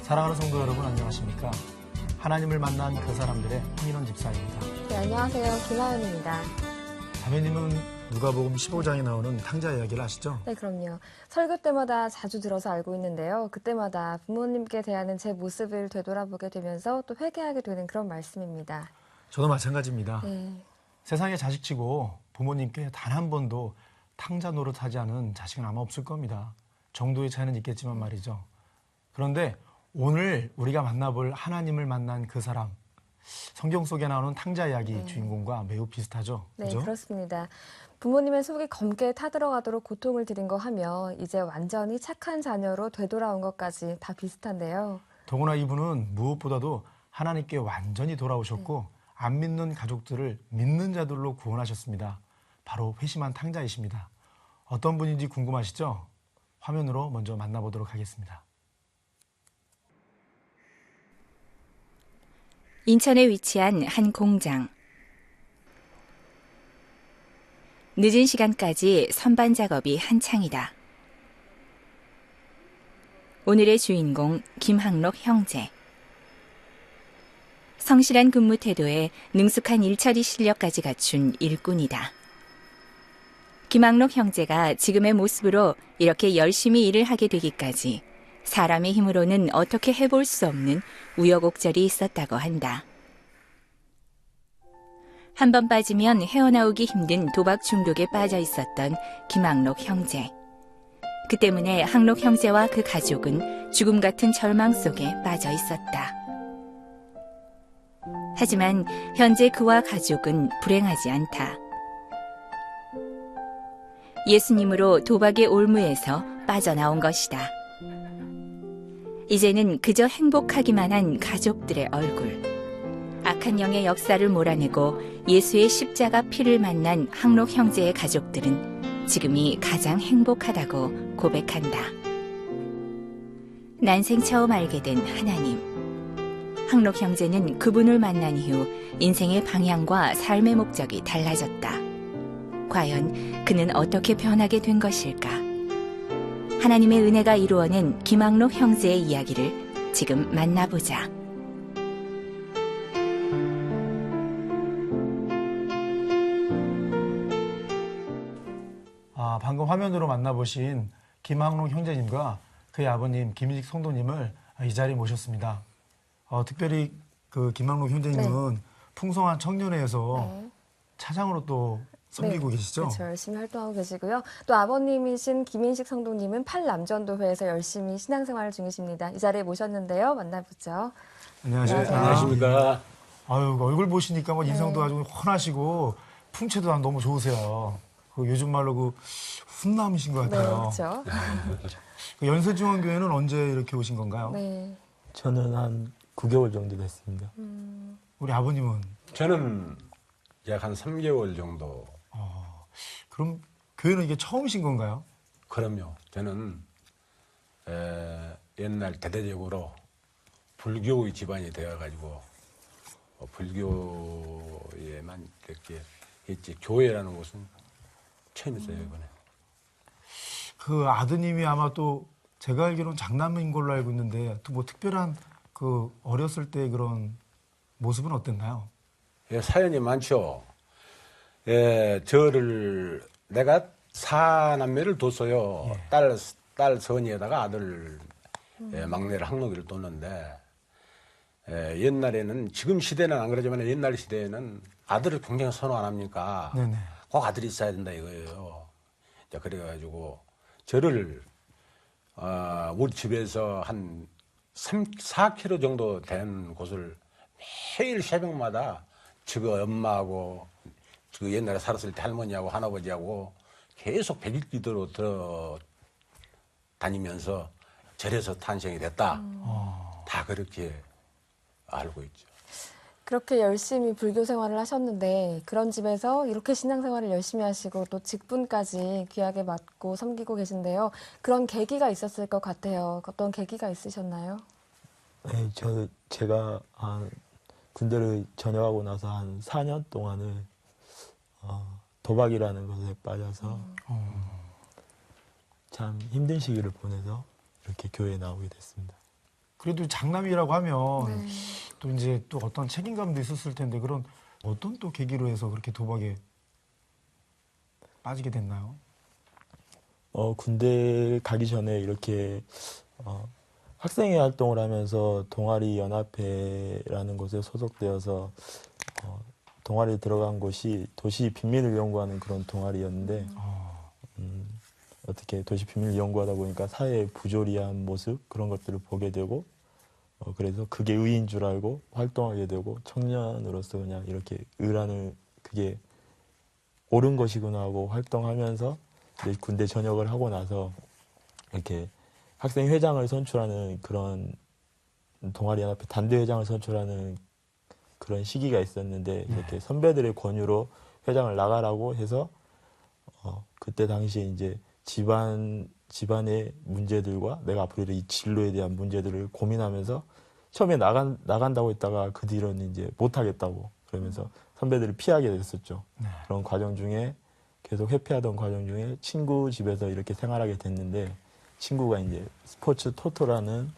사랑하는 성도 여러분 안녕하십니까? 하나님을 만난 그 사람들의 홍인원 집사입니다. 네, 안녕하세요. 김하연입니다. 자매님은 누가복음 15장에 나오는 탕자 이야기를 아시죠? 네, 그럼요. 설교 때마다 자주 들어서 알고 있는데요. 그때마다 부모님께 대하는 제 모습을 되돌아보게 되면서 또 회개하게 되는 그런 말씀입니다. 저도 마찬가지입니다. 네. 세상에 자식치고 부모님께 단 한 번도 탕자 노릇하지 않은 자식은 아마 없을 겁니다. 정도의 차이는 있겠지만 말이죠. 그런데 오늘 우리가 만나볼 하나님을 만난 그 사람, 성경 속에 나오는 탕자 이야기 주인공과 매우 비슷하죠? 네, 그죠? 그렇습니다. 부모님의 속이 검게 타들어가도록 고통을 드린 거 하며 이제 완전히 착한 자녀로 되돌아온 것까지 다 비슷한데요. 더구나 이분은 무엇보다도 하나님께 완전히 돌아오셨고 안 믿는 가족들을 믿는 자들로 구원하셨습니다. 바로 회심한 탕자이십니다. 어떤 분인지 궁금하시죠? 화면으로 먼저 만나보도록 하겠습니다. 인천에 위치한 한 공장. 늦은 시간까지 선반 작업이 한창이다. 오늘의 주인공 김학록 형제. 성실한 근무 태도에 능숙한 일처리 실력까지 갖춘 일꾼이다. 김학록 형제가 지금의 모습으로 이렇게 열심히 일을 하게 되기까지 사람의 힘으로는 어떻게 해볼 수 없는 우여곡절이 있었다고 한다. 한 번 빠지면 헤어나오기 힘든 도박 중독에 빠져 있었던 김학록 형제. 그 때문에 학록 형제와 그 가족은 죽음 같은 절망 속에 빠져 있었다. 하지만 현재 그와 가족은 불행하지 않다. 예수님으로 도박의 올무에서 빠져나온 것이다. 이제는 그저 행복하기만 한 가족들의 얼굴. 악한 영의 역사를 몰아내고 예수의 십자가 피를 만난 학록 형제의 가족들은 지금이 가장 행복하다고 고백한다. 난생 처음 알게 된 하나님. 학록 형제는 그분을 만난 이후 인생의 방향과 삶의 목적이 달라졌다. 과연 그는 어떻게 변하게 된 것일까? 하나님의 은혜가 이루어낸 김학록 형제의 이야기를 지금 만나보자. 방금 화면으로 만나보신 김학록 형제님과 그의 아버님 김일식 성도님을 이 자리에 모셨습니다. 특별히 그 김학록 형제님은 풍성한 청년회에서 차장으로 또 섬기고 계시죠? 그렇죠. 열심히 활동하고 계시고요. 또 아버님이신 김인식 성도님은 팔남전도회에서 열심히 신앙생활 중이십니다. 이 자리에 모셨는데요. 만나보죠. 안녕하십니까. 안녕하십니까. 아유, 얼굴 보시니까 뭐 인상도 아주 훤하시고 풍채도 너무 좋으세요. 요즘 말로 그 훈남이신 것 네, 같아요. 그렇죠. 그 연세중앙교회는 언제 이렇게 오신 건가요? 네. 저는 한 9개월 정도 됐습니다. 우리 아버님은? 저는 약 한 3개월 정도. 그럼 교회는 이게 처음이신 건가요? 그럼요. 저는 옛날 대대적으로 불교의 집안이 되어가지고 불교에만 이렇게 있지 교회라는 곳은 처음이었어요 이번에. 그 아드님이 아마 또 제가 알기로는 장남인 걸로 알고 있는데 또 뭐 특별한 그 어렸을 때 그런 모습은 어땠나요? 예, 사연이 많죠. 예, 저를 내가 사남매를 뒀어요. 딸 선이에다가 아들 막내를 학록이를 뒀는데 옛날에는 지금 시대는 안 그러지만 옛날 시대에는 아들을 굉장히 선호 안 합니까? 네네. 꼭 아들이 있어야 된다 이거예요. 자, 그래가지고 저를 우리 집에서 한 4km 정도 된 곳을 매일 새벽마다 지금 엄마하고 그 옛날에 살았을 때 할머니하고 할아버지하고 계속 백일기도로 들어 다니면서 절에서 탄생이 됐다. 다 그렇게 알고 있죠. 그렇게 열심히 불교 생활을 하셨는데 그런 집에서 이렇게 신앙생활을 열심히 하시고 또 직분까지 귀하게 맡고 섬기고 계신데요. 그런 계기가 있었을 것 같아요. 어떤 계기가 있으셨나요? 네, 제가 군대를 전역하고 나서 한 4년 동안을 도박이라는 것에 빠져서 참 힘든 시기를 보내서 이렇게 교회에 나오게 됐습니다. 그래도 장남이라고 하면 네. 또 이제 또 어떤 책임감도 있었을 텐데 그런 어떤 또 계기로 해서 그렇게 도박에 빠지게 됐나요? 군대 가기 전에 이렇게 학생회 활동을 하면서 동아리 연합회라는 곳에 소속되어서 동아리에 들어간 곳이 도시 빈민을 연구하는 그런 동아리였는데 어떻게 도시 빈민을 연구하다 보니까 사회의 부조리한 모습 그런 것들을 보게 되고 그래서 그게 의인 줄 알고 활동하게 되고 청년으로서 그냥 이렇게 의라는 그게 옳은 것이구나 하고 활동하면서 이제 군대 전역을 하고 나서 이렇게 학생 회장을 선출하는 그런 동아리 연합회 단대 회장을 선출하는 그런 시기가 있었는데 이렇게 선배들의 권유로 회장을 나가라고 해서 그때 당시에 이제 집안의 문제들과 내가 앞으로 이 진로에 대한 문제들을 고민하면서 처음에 나간다고 했다가 그 뒤로는 이제 못하겠다고 그러면서 선배들을 피하게 됐었죠. 그런 과정 중에 계속 회피하던 과정 중에 친구 집에서 이렇게 생활하게 됐는데 친구가 이제 스포츠 토토라는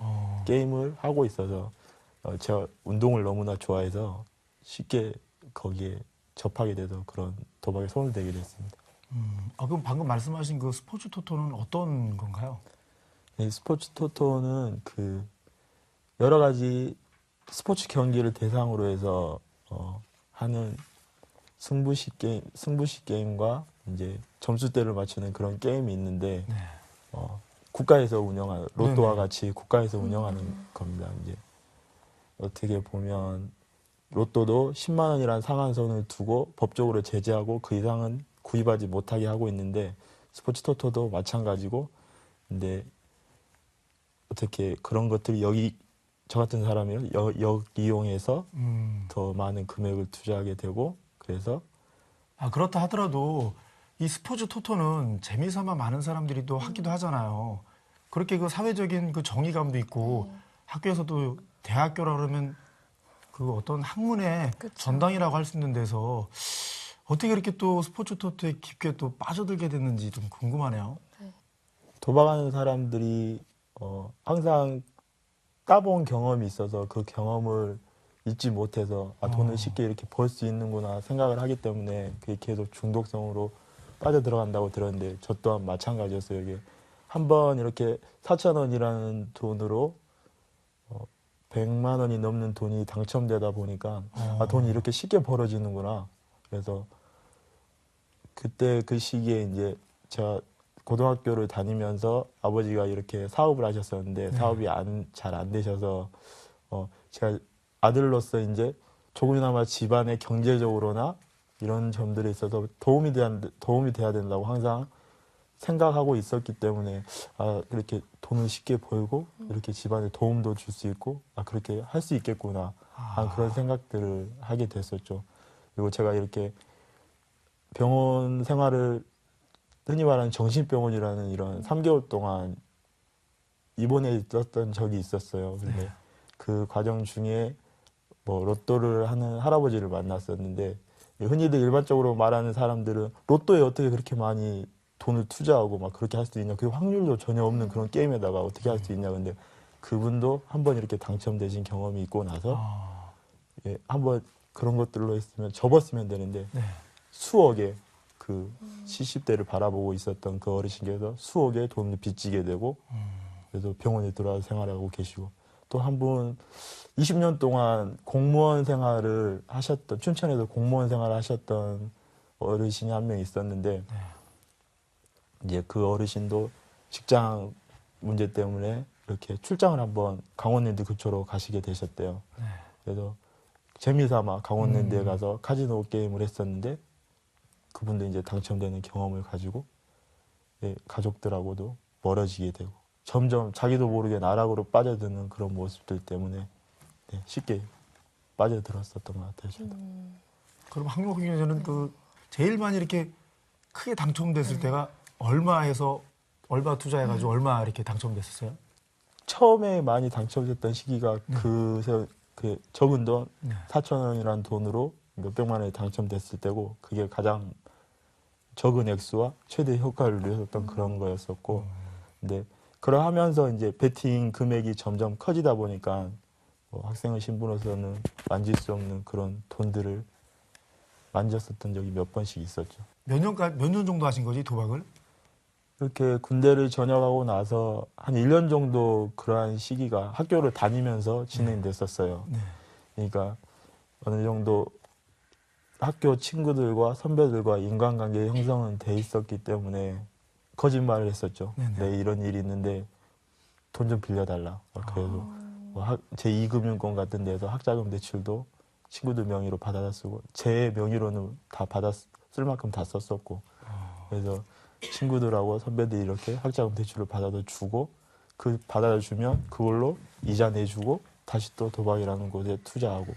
게임을 하고 있어서 제가 운동을 너무나 좋아해서 쉽게 거기에 접하게 돼서 그런 도박에 손을 대게 됐습니다. 그럼 방금 말씀하신 그 스포츠 토토는 어떤 건가요? 이 스포츠 토토는 그 여러 가지 스포츠 경기를 대상으로 해서 하는 승부식 게임과 이제 점수대를 맞추는 그런 게임이 있는데 국가에서 운영하는 로또와 같이 국가에서 운영하는 겁니다. 이제 어떻게 보면 로또도 10만 원이라는 상한선을 두고 법적으로 제재하고 그 이상은 구입하지 못하게 하고 있는데 스포츠 토토도 마찬가지고 근데 어떻게 그런 것들이 저 같은 사람이 역이용해서 더 많은 금액을 투자하게 되고 그래서 그렇다 하더라도 이 스포츠 토토는 재미삼아 많은 사람들이 또 하기도 하잖아요. 그렇게 그 사회적인 그 정의감도 있고 학교에서도 대학교라 그러면 그 어떤 학문의 그쵸. 전당이라고 할 수 있는 데서 어떻게 이렇게 또 스포츠 토토에 깊게 또 빠져들게 됐는지 좀 궁금하네요. 도박하는 사람들이 항상 까본 경험이 있어서 그 경험을 잊지 못해서 돈을 쉽게 이렇게 벌 수 있는구나 생각을 하기 때문에 그게 계속 중독성으로 빠져들어간다고 들었는데 저 또한 마찬가지였어요. 이게 한번 이렇게 4,000원이라는 돈으로 100만 원이 넘는 돈이 당첨되다 보니까 돈이 이렇게 쉽게 벌어지는구나. 그래서 그때 그 시기에 이제 제가 고등학교를 다니면서 아버지가 이렇게 사업을 하셨었는데 사업이 잘 안 되셔서 제가 아들로서 이제 조금이나마 집안의 경제적으로나 이런 점들에 있어서 도움이 돼야 된다고 항상 생각하고 있었기 때문에 그렇게 돈을 쉽게 벌고 이렇게 집안에 도움도 줄 수 있고 그렇게 할 수 있겠구나 그런 생각들을 하게 됐었죠. 그리고 제가 이렇게 병원 생활을 흔히 말하는 정신병원이라는 이런 3개월 동안 입원해 있었던 적이 있었어요. 근데 그 과정 중에 뭐 로또를 하는 할아버지를 만났었는데 흔히들 일반적으로 말하는 사람들은 로또에 어떻게 그렇게 많이 돈을 투자하고 막 그렇게 할 수 있냐. 그 확률도 전혀 없는 그런 게임에다가 어떻게 할 수 있냐. 근데 그분도 한번 이렇게 당첨되신 경험이 있고 나서 한번 그런 것들로 했으면 접었으면 되는데 수억에 그 70대를 바라보고 있었던 그 어르신께서 수억의 돈을 빚지게 되고 그래서 병원에 들어와서 생활하고 계시고 또 한 분 20년 동안 공무원 생활을 하셨던 춘천에서 공무원 생활을 하셨던 어르신이 한 명 있었는데 이제 그 어르신도 직장 문제 때문에 이렇게 출장을 한번 강원랜드 근처로 가시게 되셨대요. 그래서 재미삼아 강원랜드에 가서 카지노 게임을 했었는데 그분도 이제 당첨되는 경험을 가지고 가족들하고도 멀어지게 되고 점점 자기도 모르게 나락으로 빠져드는 그런 모습들 때문에 쉽게 빠져들었었던 것 같아요. 저도. 그럼 항목 경제는 그 제일 많이 이렇게 크게 당첨됐을 때가 얼마 투자해가지고 얼마 이렇게 당첨됐었어요? 처음에 많이 당첨됐던 시기가 그 적은 돈 4,000원이라는 돈으로 몇백만 원이 당첨됐을 때고 그게 가장 적은 액수와 최대 효과를 누렸던 그런 거였었고 근데 그러하면서 이제 베팅 금액이 점점 커지다 보니까 뭐 학생의 신분으로서는 만질 수 없는 그런 돈들을 만졌었던 적이 몇 번씩 있었죠. 몇 년 정도 하신 거지, 도박을? 이렇게 군대를 전역하고 나서 한 1년 정도 그러한 시기가 학교를 다니면서 진행됐었어요. 네. 그러니까 어느 정도 학교 친구들과 선배들과 인간관계 형성은 돼 있었기 때문에 거짓말을 했었죠. 네네. 내 이런 일이 있는데 돈 좀 빌려달라. 그래서 제2금융권 같은 데서 학자금 대출도 친구들 명의로 받아다 쓰고 제 명의로는 다 받아 쓸 만큼 다 썼었고 그래서 친구들하고 선배들이 이렇게 학자금 대출을 받아다 주고 그 받아다 주면 그걸로 이자 내주고 다시 또 도박이라는 곳에 투자하고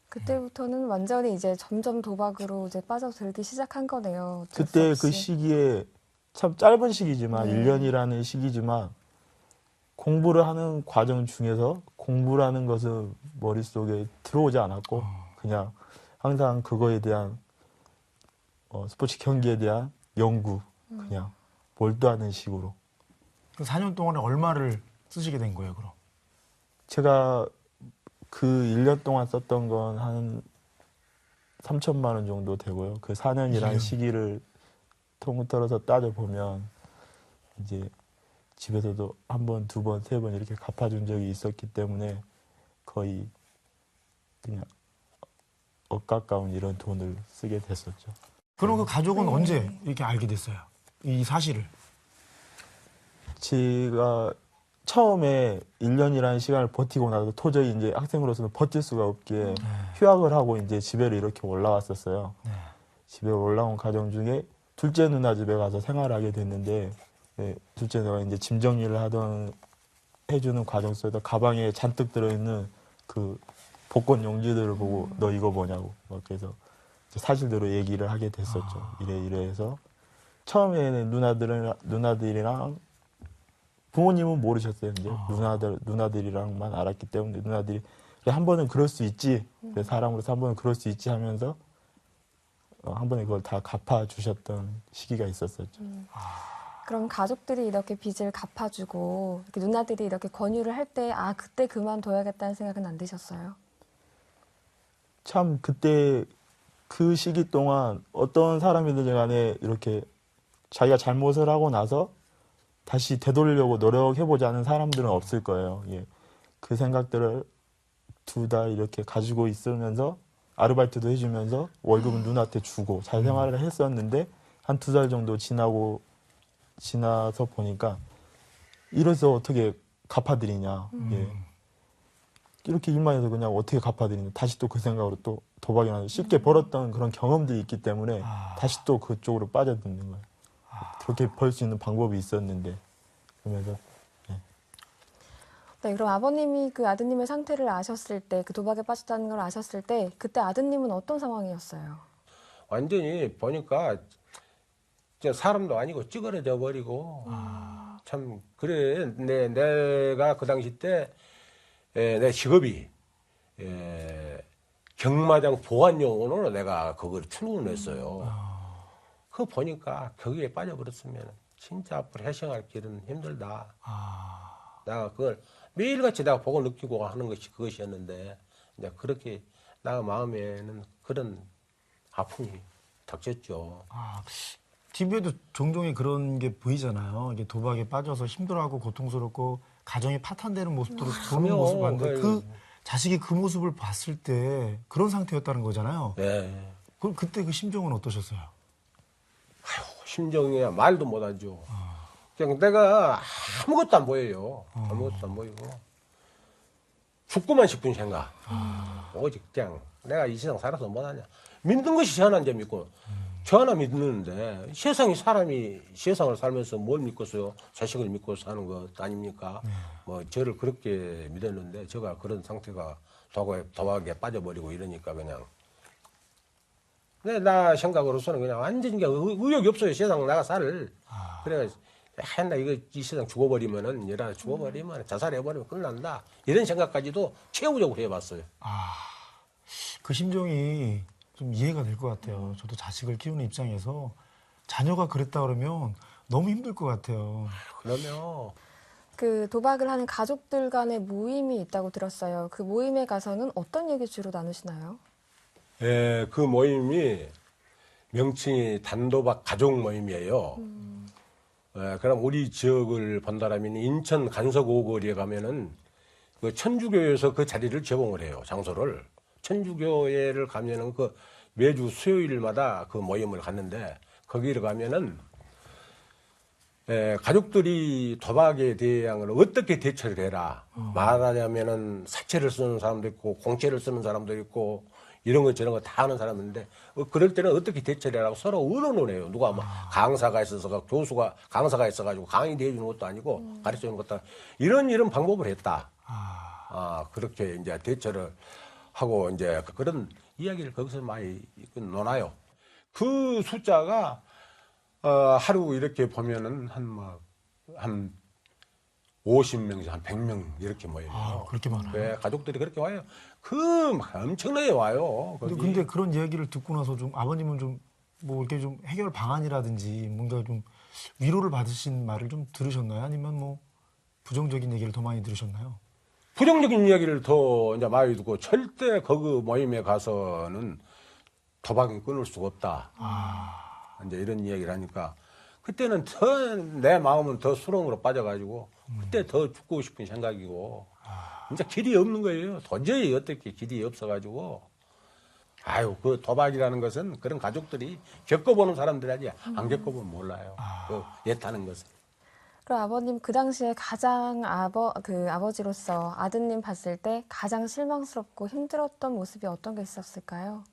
그때부터는 완전히 이제 점점 도박으로 이제 빠져들기 시작한 거네요. 어쩔 수 그때 없이. 그 시기에 참 짧은 시기지만 네. 1년이라는 시기지만 공부를 하는 과정 중에서 공부라는 것은 머릿속에 들어오지 않았고 그냥 항상 그거에 대한 스포츠 경기에 대한 연구 그냥 몰두하는 식으로 그 4년 동안에 얼마를 쓰시게 된 거예요, 그럼? 제가 그 1년 동안 썼던 건 한 3천만 원 정도 되고요. 그 4년이라는 1년. 시기를 통틀어서 따져보면 이제 집에서도 한 번, 두 번, 세 번 이렇게 갚아준 적이 있었기 때문에 거의 그냥 억가까운 이런 돈을 쓰게 됐었죠. 그럼 그 가족은 네. 언제 이렇게 알게 됐어요? 이 사실을. 제가 처음에 1년이라는 시간을 버티고 나서 도저히 이제 학생으로서는 버틸 수가 없기에 휴학을 하고 이제 집에로 이렇게 올라왔었어요. 네. 집에 올라온 과정 중에 둘째 누나 집에 가서 생활하게 됐는데 둘째 누나가 이제 짐 정리를 해주는 과정 속에서 가방에 잔뜩 들어있는 그 복권 용지들을 보고 너 이거 뭐냐고 막 그래서 이제 사실대로 얘기를 하게 됐었죠. 이래 해서 처음에는 누나들이랑 부모님은 모르셨어요. 이제 누나들이랑만 알았기 때문에 누나들이 그래, 한 번은 그럴 수 있지. 그래, 사람으로서 한 번은 그럴 수 있지 하면서 한 번에 그걸 다 갚아주셨던 시기가 있었었죠. 그럼 가족들이 이렇게 빚을 갚아주고 이렇게 누나들이 이렇게 권유를 할 때 아 그때 그만둬야겠다는 생각은 안 드셨어요? 참 그때 그 시기 동안 어떤 사람이든 간에 이렇게 자기가 잘못을 하고 나서 다시 되돌리려고 노력해보자는 사람들은 없을 거예요. 예. 그 생각들을 2달 이렇게 가지고 있으면서 아르바이트도 해주면서 월급은 누나한테 주고 잘 생활을 했었는데 한 2달 정도 지나서 보니까 이래서 어떻게 갚아드리냐. 예. 이렇게 일만 해서 그냥 어떻게 갚아드리냐. 다시 또 그 생각으로 또 도박이나 쉽게 벌었던 그런 경험들이 있기 때문에 다시 또 그쪽으로 빠져드는 거예요. 그렇게 벌 수 있는 방법이 있었는데 그러면서 네, 그럼 아버님이 그 아드님의 상태를 아셨을 때, 그 도박에 빠졌다는 걸 아셨을 때, 그때 아드님은 어떤 상황이었어요? 완전히 보니까 진짜 사람도 아니고 찌그러져 버리고 참 그래 내가 그 당시 때 내 직업이 경마장 보안용으로 내가 그걸 출근을 했어요. 그거 보니까 거기에 빠져버렸으면 진짜 앞으로 회생할 길은 힘들다. 내가 그걸 매일같이 내가 보고 느끼고 하는 것이 그것이었는데 이제 그렇게 나 마음에는 그런 아픔이 닥쳤죠. TV에도 종종의 그런 게 보이잖아요. 이게 도박에 빠져서 힘들어하고 고통스럽고 가정이 파탄되는 모습들을 보는 그럼요. 모습을 봤는데 그 그래. 자식이 그 모습을 봤을 때 그런 상태였다는 거잖아요. 네. 그럼 그때 그 심정은 어떠셨어요? 심정이 말도 못하죠. 그냥 내가 아무것도 안 보여요. 아무것도 안 보이고 죽고만 싶은 생각. 오직 그냥 내가 이 세상 살아서 뭐하냐. 믿는 것이 저하나인 점 믿고 저 하나 믿는데 사람이 세상을 살면서 뭘 믿겠어요? 자식을 믿고 사는 것 아닙니까? 뭐 저를 그렇게 믿었는데 제가 그런 상태가 도박에 빠져버리고 이러니까 그냥 근데 나 생각으로서는 그냥 완전히 의욕이 없어요. 세상 나가 살. 그래서 나 이거 이 세상 죽어버리면은 이라 죽어버리면 자살해버리면 끝난다. 이런 생각까지도 채우려고 해봤어요. 그 심정이 좀 이해가 될 것 같아요. 저도 자식을 키우는 입장에서 자녀가 그랬다 그러면 너무 힘들 것 같아요. 그러면 그 도박을 하는 가족들 간의 모임이 있다고 들었어요. 그 모임에 가서는 어떤 얘기 주로 나누시나요? 예, 그 모임이 명칭이 단도박 가족 모임이에요. 예, 그럼 우리 지역을 본다라면 인천 간석 5거리에 가면은 그 천주교에서 그 자리를 제공을 해요. 장소를. 천주교회를 가면은 그 매주 수요일마다 그 모임을 갔는데 거기를 가면은 가족들이 도박에 대항을 어떻게 대처를 해라. 말하자면은 사채를 쓰는 사람도 있고 공채를 쓰는 사람도 있고 이런 거 저런 거 다 하는 사람인데 그럴 때는 어떻게 대처를 해라고 서로 의논을 해요. 누가 뭐 강사가 있어서 교수가 강사가 있어가지고 강의 해주는 것도 아니고 가르쳐주는 것도 아니고 이런 방법을 했다. 그렇게 이제 대처를 하고 이제 그런 이야기를 거기서 많이 논아요. 그 숫자가 하루 이렇게 보면은 한 50명에서 한 100명 이렇게 모여요. 그렇게 많아요. 네, 가족들이 그렇게 와요. 엄청나게 와요. 거기. 근데 그런 이야기를 듣고 나서 좀 아버님은 좀 뭐 이렇게 좀 해결 방안이라든지 뭔가 좀 위로를 받으신 말을 좀 들으셨나요? 아니면 뭐 부정적인 얘기를 더 많이 들으셨나요? 부정적인 이야기를 더 이제 많이 듣고 절대 거기 모임에 가서는 도박은 끊을 수가 없다. 이제 이런 이야기를 하니까 그때는 더 내 마음은 더 수렁으로 빠져가지고 그때 더 죽고 싶은 생각이고 진짜 길이 없는 거예요. 도저히 어떻게 길이 없어가지고 그 도박이라는 것은 그런 가족들이 겪어보는 사람들이지 안 겪어보면 몰라요. 그 예타는 것은. 그럼 아버님 그 당시에 가장 아버지로서 아드님 봤을 때 가장 실망스럽고 힘들었던 모습이 어떤 게 있었을까요?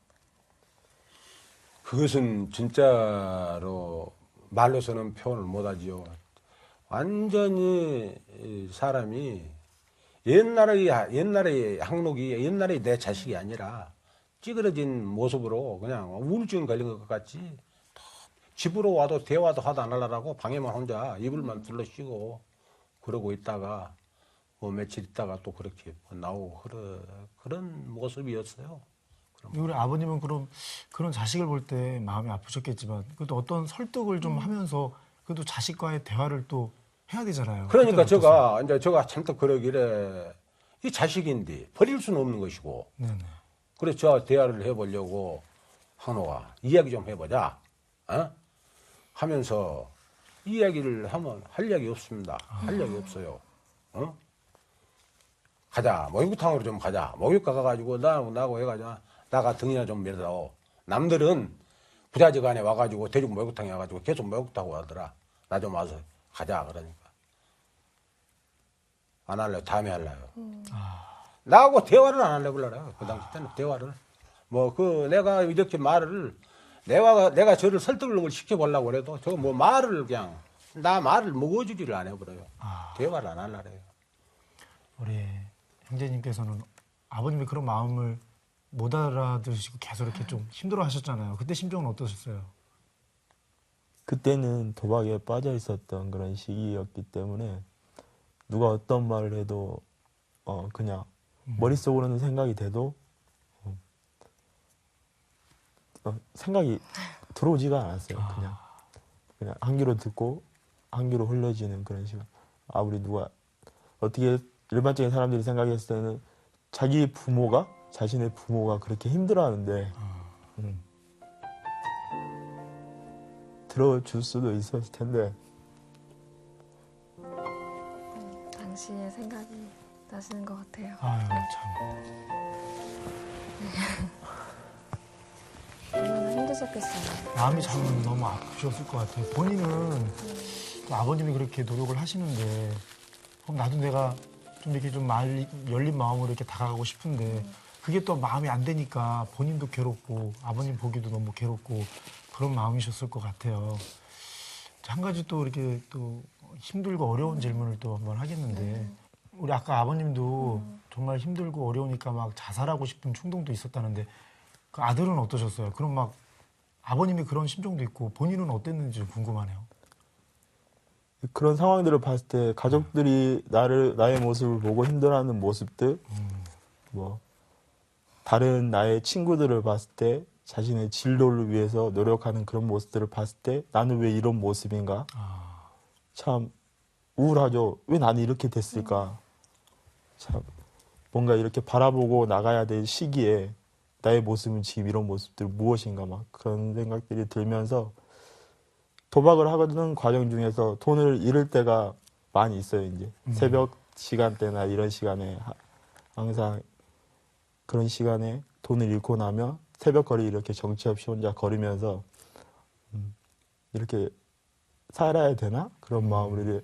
그것은 진짜로 말로서는 표현을 못하지요. 완전히 사람이 옛날의 항록이 옛날의 내 자식이 아니라 찌그러진 모습으로 그냥 우울증 걸린 것 같지. 집으로 와도 대화도 하도 안 하려고 방에만 혼자 이불만 둘러 쉬고 그러고 있다가 며칠 있다가 또 그렇게 나오고 그런 모습이었어요. 우리 아버님은 그런 자식을 볼 때 마음이 아프셨겠지만 그래도 어떤 설득을 좀 하면서 그래도 자식과의 대화를 또 해야 되잖아요. 그러니까 그때는 어떠세요? 제가 참또 그러기래 이 자식인데 버릴 수는 없는 것이고 네네. 그래서 저 대화를 해보려고 한호가 이야기 좀 해보자 하면서 이야기를 하면 할 이야기 없습니다. 할 이야기 없어요. 가자 목욕탕으로 좀 가자. 목욕 가가지고 나하고 해가지고 나가 등이나 좀 밀어다오. 남들은 부자지간에 와가지고 대중 목욕탕에 와가지고 계속 목욕하고 하더라. 나 좀 와서 가자 그러니까 안 할래요. 다음에 할래요. 나하고 대화를 안 하려고 그래요. 그 당시 때는 대화를 내가 이렇게 말을 내가 저를 설득을 시켜보려고 그래도 저 말을 그냥 나 말을 먹어주지를 안 해버려요. 대화를 안 하려고 해요. 우리 형제님께서는 아버님의 그런 마음을 못 알아들으시고 계속 이렇게 좀 힘들어 하셨잖아요. 그때 심정은 어떠셨어요? 그때는 도박에 빠져 있었던 그런 시기였기 때문에 누가 어떤 말을 해도 그냥 머릿속으로는 생각이 돼도 생각이 들어오지가 않았어요. 그냥 한 귀로 듣고 한 귀로 흘러지는 그런 시간. 우리 누가 어떻게 일반적인 사람들이 생각했을 때는 자신의 부모가 그렇게 힘들어하는데 들어줄 수도 있었을 텐데 당시의 생각이 나시는 것 같아요. 아유 참. 얼마나 힘드셨겠어요. 마음이 참 너무 아프셨을 것 같아요. 본인은 또 아버님이 그렇게 노력을 하시는데 그럼 나도 내가 좀 이렇게 좀 열린 마음으로 이렇게 다가가고 싶은데 그게 또 마음이 안 되니까 본인도 괴롭고 아버님 보기도 너무 괴롭고 그런 마음이셨을 것 같아요. 한 가지 또 이렇게 또 힘들고 어려운 질문을 또 한번 하겠는데 우리 아까 아버님도 정말 힘들고 어려우니까 막 자살하고 싶은 충동도 있었다는데 그 아들은 어떠셨어요? 그럼 막 아버님이 그런 심정도 있고 본인은 어땠는지 궁금하네요. 그런 상황들을 봤을 때 가족들이 나의 모습을 보고 힘들어하는 모습들, 다른 나의 친구들을 봤을 때 자신의 진로를 위해서 노력하는 그런 모습들을 봤을 때 나는 왜 이런 모습인가? 참 우울하죠. 왜 나는 이렇게 됐을까? 참 뭔가 이렇게 바라보고 나가야 될 시기에 나의 모습은 지금 이런 모습들 무엇인가 막 그런 생각들이 들면서 도박을 하는 과정 중에서 돈을 잃을 때가 많이 있어요. 이제 새벽 시간대나 이런 시간에 항상 그런 시간에 돈을 잃고 나면 새벽 거리 이렇게 정처 없이 혼자 걸으면서 이렇게 살아야 되나? 그런 마음으로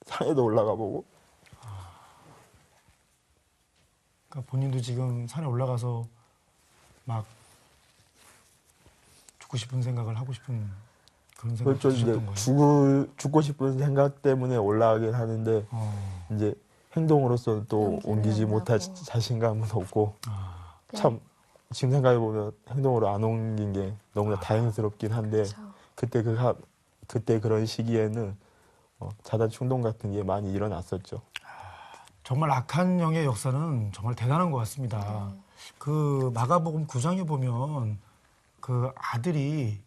산에도 올라가 보고. 그러니까 본인도 지금 산에 올라가서 막 죽고 싶은 생각을 하고 싶은 그런 생각 그렇죠. 이제 드셨던 거예요? 죽고 싶은 생각 때문에 올라가긴 하는데 이제 행동으로서 또 용기를 옮기지 안 못할 나고. 자신감은 없고 아, 참 지금 생각해 보면 행동으로 안 옮긴 게 너무나 다행스럽긴 한데 그렇죠. 그때 그런 시기에는 자살 충동 같은 게 많이 일어났었죠. 정말 악한 영의 역사는 정말 대단한 것 같습니다. 그 마가복음 9장에 보면 그 아들이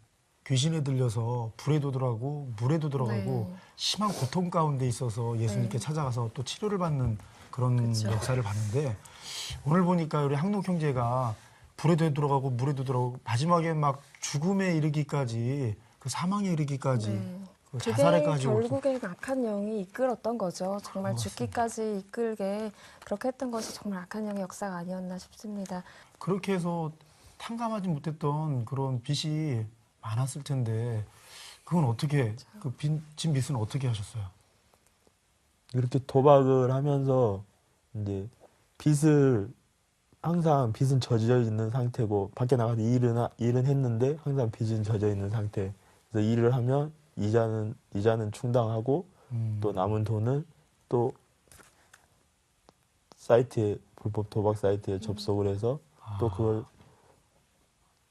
귀신에 들려서 불에도 들어가고 물에도 들어가고 네. 심한 고통 가운데 있어서 예수님께 네. 찾아가서 또 치료를 받는 그런 그쵸. 역사를 봤는데 오늘 보니까 우리 항록 형제가 불에도 들어가고 물에도 들어가고 마지막에 막 죽음에 이르기까지 그 사망에 이르기까지 네. 그 그게 자살에까지 결국에 악한 영이 이끌었던 거죠. 정말 그렇습니다. 죽기까지 이끌게 그렇게 했던 것이 정말 악한 영의 역사가 아니었나 싶습니다. 그렇게 해서 탕감하지 못했던 그런 빚이 많았을 텐데 그건 어떻게 그 빚진 빚은 어떻게 하셨어요? 이렇게 도박을 하면서 이제 항상 빚은 젖어 있는 상태고 밖에 나가서 일은 했는데 항상 빚은 젖어 있는 상태. 그래서 일을 하면 이자는 충당하고 또 남은 돈을 또 불법 도박 사이트에 접속을 해서 또 그걸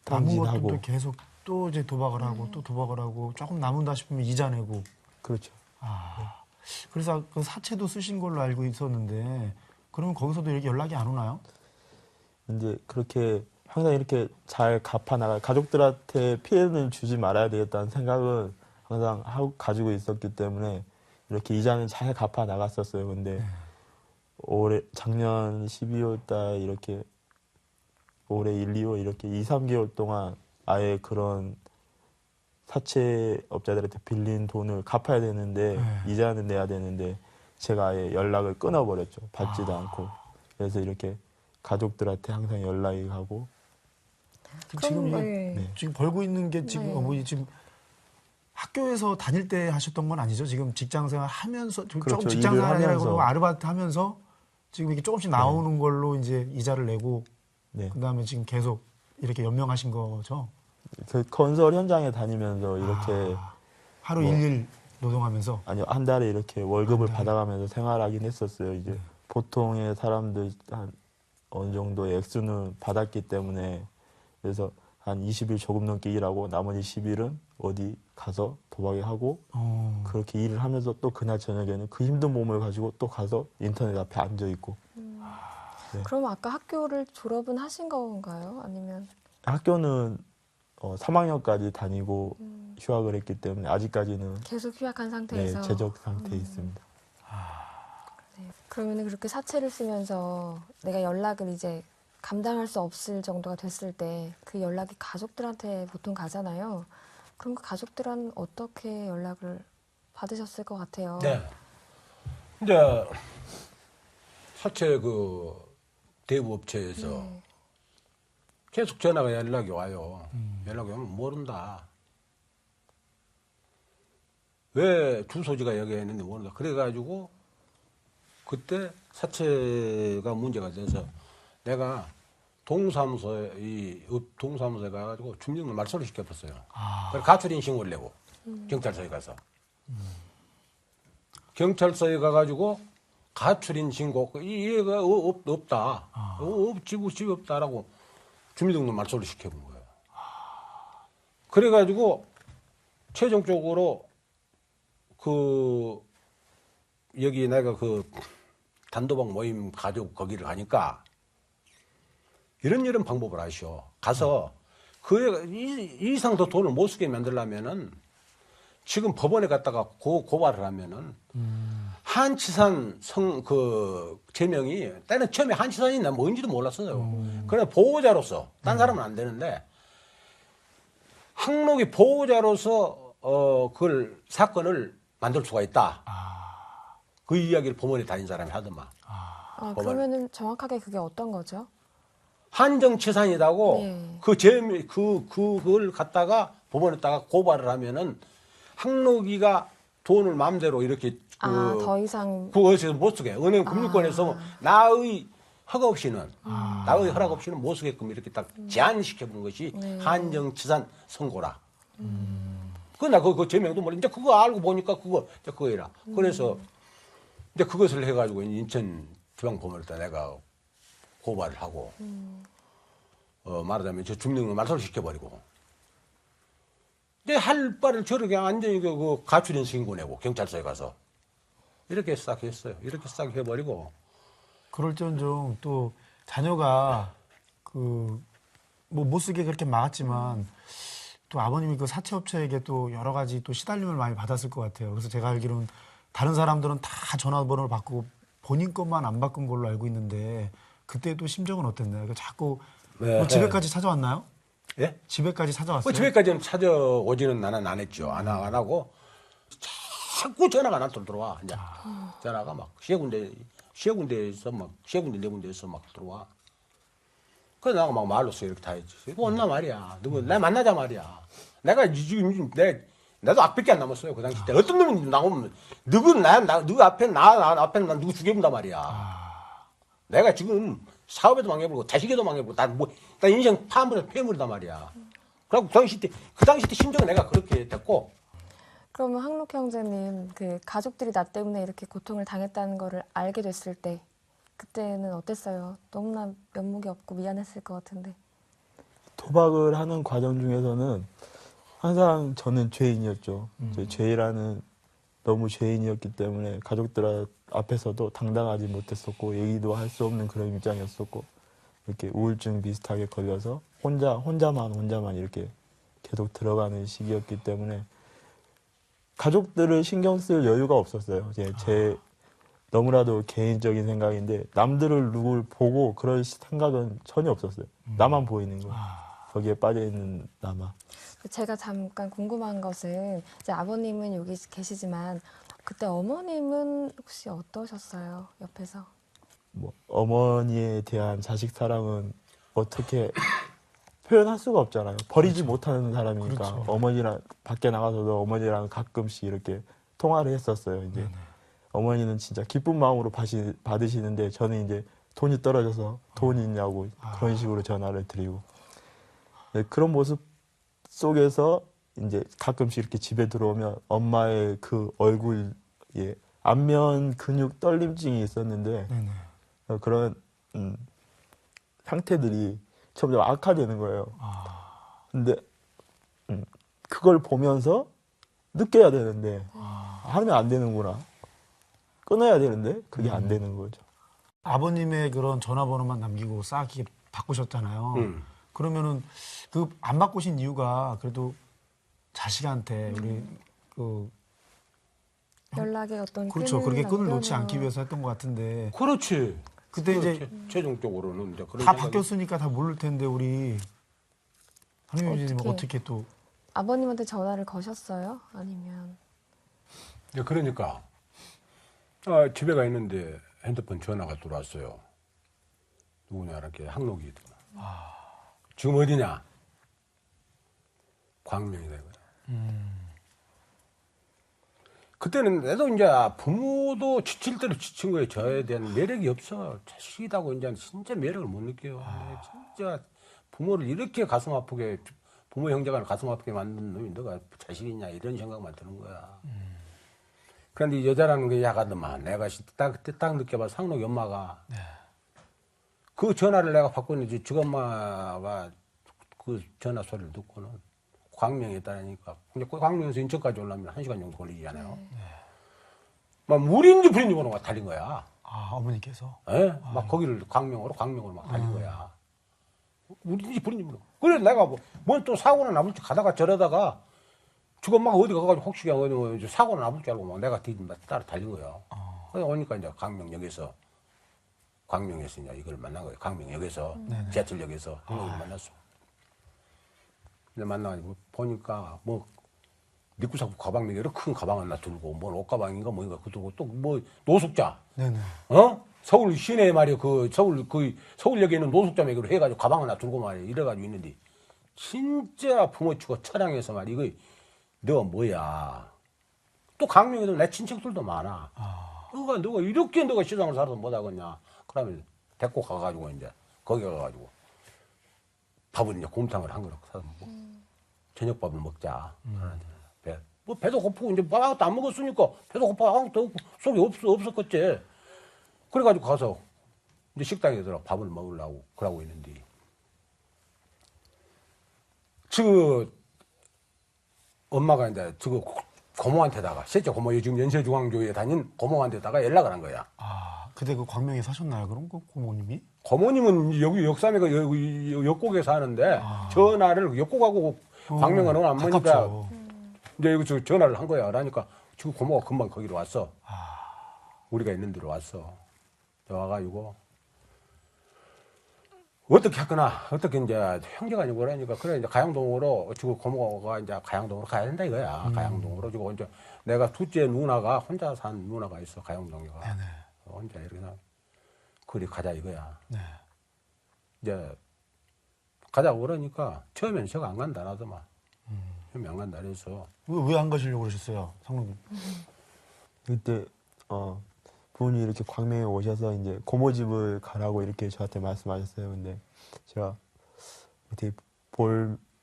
남은 것들도 탕진하고. 계속 또 이제 도박을 하고 또 도박을 하고 조금 남은다 싶으면 이자 내고 그렇죠. 그래서 그 사채도 쓰신 걸로 알고 있었는데 그러면 거기서도 이렇게 연락이 안 오나요? 이제 그렇게 항상 이렇게 잘 갚아 나갈 가족들한테 피해는 주지 말아야 되겠다는 생각은 항상 가지고 있었기 때문에 이렇게 이자는 잘 갚아 나갔었어요. 근데 작년 12월 달 이렇게 올해 1, 2월 이렇게 2, 3개월 동안 아예 그런 사채업자들한테 빌린 돈을 갚아야 되는데 이자는 내야 되는데 제가 아예 연락을 끊어버렸죠. 받지도 않고. 그래서 이렇게 가족들한테 항상 연락이 가고. 지금 이게 네. 지금 벌고 있는 게 지금 네. 지금 학교에서 다닐 때 하셨던 건 아니죠? 지금 직장생활 하면서 조금 그렇죠. 직장생활 일을 아니라 그러고 하면서. 아르바이트 하면서 지금 이렇게 조금씩 나오는 걸로 이제 이자를 내고 네. 그다음에 지금 계속 이렇게 연명하신 거죠? 그 건설 현장에 다니면서 이렇게 하루 뭐. 일일 노동하면서 아니요, 한 달에 이렇게 월급을 한 달에. 받아가면서 생활하긴 했었어요. 이제 보통의 사람들 한 어느 정도의 액수는 받았기 때문에 그래서 한 20일 조금 넘게 일하고 나머지 10일은 어디 가서 도박에 하고 그렇게 일을 하면서 또 그날 저녁에는 그 힘든 몸을 가지고 또 가서 인터넷 앞에 앉아 있고. 그럼 아까 학교를 졸업은 하신 건가요? 아니면 학교는 3학년까지 다니고 휴학을 했기 때문에 아직까지는 계속 휴학한 네, 상태에서? 재적 상태에 있습니다. 네. 그러면 그렇게 사채를 쓰면서 내가 연락을 이제 감당할 수 없을 정도가 됐을 때 그 연락이 가족들한테 보통 가잖아요. 그럼 그 가족들은 어떻게 연락을 받으셨을 것 같아요? 네. 이제 사채 그 대부업체에서 네. 계속 전화가 연락이 와요. 연락이 오면 모른다. 왜 주소지가 여기에 있는지 모른다. 그래가지고 그때 사채가 문제가 돼서 내가 동사무소에 가가지고 주민등록 말소를 시켜봤어요. 그래서 가출인 신고를 내고 경찰서에 가서 경찰서에 가가지고 가출인 신고 이 애가 없다. 집이 없다라고 주민등록 말소를 시켜본 거예요. 그래가지고 최종적으로 여기 내가 단도박 모임 가족 거기를 가니까 이런 방법을 하시오. 가서 그 이 이상 더 돈을 못 쓰게 만들려면은 지금 법원에 갔다가 고발을 하면은 한치산 그 제명이 때는 처음에 한치산이 뭔지도 몰랐어요. 그래 보호자로서 딴 사람은 안 되는데 항록이 보호자로서 그걸 사건을 만들 수가 있다. 그 이야기를 법원에 다닌 사람이 하더만. 그러면은 정확하게 그게 어떤 거죠? 한정치산이라고 네. 그걸 갖다가 법원에다가 고발을 하면은 항록이가 돈을 마음대로 이렇게 더 이상 그것에서 못 쓰게 은행 금융권에서 나의 허가 없이는 나의 허락 없이는 못 쓰게끔 이렇게 딱 제한시켜 본 것이 네. 한정치산 선고라. 그나 그 제명도 몰라. 이제 그거 알고 보니까 그거이라. 그래서 이제 그것을 해가지고 인천 지방법원에다 내가 고발을 하고 말하자면 저 중령을 말소를 시켜버리고 이제 할 바를 저렇게 완전히 그 가출인 신고 내고 경찰서에 가서 이렇게 싹 했어요. 이렇게 싹 해버리고 그럴전좀 또 자녀가 그 뭐 못 쓰게 그렇게 막았지만 또 아버님이 그 사채업체에게 또 여러 가지 또 시달림을 많이 받았을 것 같아요. 그래서 제가 알기로는 다른 사람들은 다 전화번호를 바꾸고 본인 것만 안 바꾼 걸로 알고 있는데 그때 또 심정은 어땠나요? 자꾸 뭐 집에까지 찾아왔나요? 예? 집에까지 찾아왔어요? 집에까지는 찾아오지는 나는 안 했죠. 안 하고 자꾸 전화가 나한테 들어와. 이제 전화가 막 세 군데에서 네 군데에서 막 들어와. 그래서 내가 막 말로써 이렇게 다 했지. 이거 온나 말이야. 누구 나 만나자 말이야. 내가 지금 나도 앞밖에 안 남았어요. 그 당시 때 어떤 놈이 나오면 누구 앞에 나 앞에 난 누구 죽여본단 말이야. 내가 지금 사업에도 망해버리고 자식에도 망해버리고 나 인생 파물이단 말이야. 그리고 그 당시 때 심정은 내가 그렇게 됐고. 그러면 항록 형제님 그 가족들이 나 때문에 이렇게 고통을 당했다는 거를 알게 됐을 때 그때는 어땠어요? 너무나 면목이 없고 미안했을 것 같은데. 도박을 하는 과정 중에서는 항상 저는 죄인이었죠. 죄라는 너무 죄인이었기 때문에 가족들 앞에서도 당당하지 못했었고 얘기도 할 수 없는 그런 입장이었었고 이렇게 우울증 비슷하게 걸려서 혼자만 이렇게 계속 들어가는 시기였기 때문에 가족들을 신경 쓸 여유가 없었어요. 제 너무나도 개인적인 생각인데 남들을 누굴 보고 그럴 생각은 전혀 없었어요. 나만 보이는 거. 거기에 빠져있는 나만. 제가 잠깐 궁금한 것은 이제 아버님은 여기 계시지만 그때 어머님은 혹시 어떠셨어요? 옆에서? 뭐 어머니에 대한 자식 사랑은 어떻게 표현할 수가 없잖아요. 버리지 못하는 사람이니까. 그렇죠. 어머니랑 밖에 나가서도 어머니랑 가끔씩 이렇게 통화를 했었어요. 이제 어머니는 진짜 기쁜 마음으로 받으시는데 저는 이제 돈이 떨어져서 돈 있냐고 그런 식으로 전화를 드리고 네, 그런 모습 속에서 이제 가끔씩 이렇게 집에 들어오면 엄마의 그 얼굴에 안면 근육 떨림증이 있었는데 그런 상태들이 점점 악화되는 거예요. 근데 그걸 보면서 느껴야 되는데 하면 안 되는구나. 끊어야 되는데 그게 안 되는 거죠. 아버님의 그런 전화번호만 남기고 싹 이렇게 바꾸셨잖아요. 그러면은 그 안 바꾸신 이유가 그래도 자식한테 우리 그 연락의 어떤 그렇죠. 끈을 그렇게 끈을 놓지 남겨놓- 않기 위해서 했던 것 같은데 그렇지. 그때 이제 최종적으로는 이제 그런 다 생각이- 바뀌었으니까 다 모를 텐데 우리 한유진님 어떻게 또 아버님한테 전화를 거셨어요? 아니면 이제 그러니까 집에 가 있는데 핸드폰 전화가 들어왔어요. 누구냐 이렇게 항록이 지금 어디냐? 광명이다 이거야. 그때는 나도 이제 부모도 지칠 대로 지친 거예요. 저에 대한 매력이 없어. 자식이라고 이제 진짜 매력을 못 느껴요. 진짜 부모를 이렇게 가슴 아프게 부모 형제가 가슴 아프게 만든 놈이 너가 자식이냐 이런 생각만 드는 거야. 그런데 이 여자라는 게 야가더만 내가 그때 딱 느껴봐 상록이 엄마가 그 전화를 내가 받고는 저 엄마가 그 전화 소리를 듣고는 광명에 있다니까 광명에서 인천까지 오려면 1시간 정도 걸리잖아요. 막 물인지 불인지 모르고 막 달린 거야. 어머니께서 예? 막 거기를 광명으로 막 달린 거야. 우리 집 부르님. 그래 내가 뭔 또 사고나 나볼지 가다가 저러다가 지금 엄마가 어디 가가지고 혹시 그냥 어디 뭐 사고나 나볼 줄 알고 막 내가 따라 달린 거야. 그래 오니까 이제 광명역에서 이제 이걸 만난 거예요. 광명역에서 지하철역에서 한국을 만났어. 근데 만나가지고 보니까 뭐 미꾸사구 가방 이렇게 큰 가방 하나 들고 뭐 옷가방인가 뭐인가 그 들고 또 뭐 노숙자. 네네. 서울 시내 말이야 서울역에 있는 노숙자 매기로 해가지고 가방 하나 들고 말이야 이래가지고 있는데 진짜 부모 치고 차량에서 말이야 이거 너 뭐야 또 강릉에도 내 친척들도 많아. 너가 이렇게 너가 시장을 살아서 못하겠냐. 그러면 데리고 가가지고 이제 거기 가가지고 밥을 이제 곰탕을 한 그릇 사서 먹고 저녁밥을 먹자. 뭐 배도 고프고 이제 밥도 안 먹었으니까 배도 고파 아무것도 없고 속이 없었겠지. 그래가지고 가서 이제 식당에 들어 밥을 먹으려고 그러고 있는데 저 엄마가 이제 저거 고모한테다가 실제 고모 요즘 연세중앙교회에 다닌 고모한테다가 연락을 한 거야. 아, 그때 그 광명에 사셨나요? 그럼 그 고모님이? 고모님은 여기 역삼에가 여기 역곡에 사는데 전화를 역곡하고 광명은 안 머니까 가깝죠. 이제 여기 저 전화를 한 거야. 그러니까 지금 고모가 금방 거기로 왔어. 우리가 있는 데로 왔어. 와가지고 어떻게 했거나 어떻게 이제 형제가 아니고 그러니까 그래 이제 가양동으로 지금 고모가 이제 가양동으로 가야 된다 이거야. 가양동으로 지금 이제 내가 둘째 누나가 혼자 산 누나가 있어 가양동에가. 네네. 혼자 이렇게 그리 가자 이거야. 네. 이제 가자고 그러니까 처음에는 제가 안 간다 나더만. 처음에 안 간다 그래서 왜 안 가시려고 그러셨어요, 상록님? 그때 부모님이 이렇게 광명에 오셔서 이제 고모 집을 가라고 이렇게 저한테 말씀하셨어요. 근데 제가 어떻게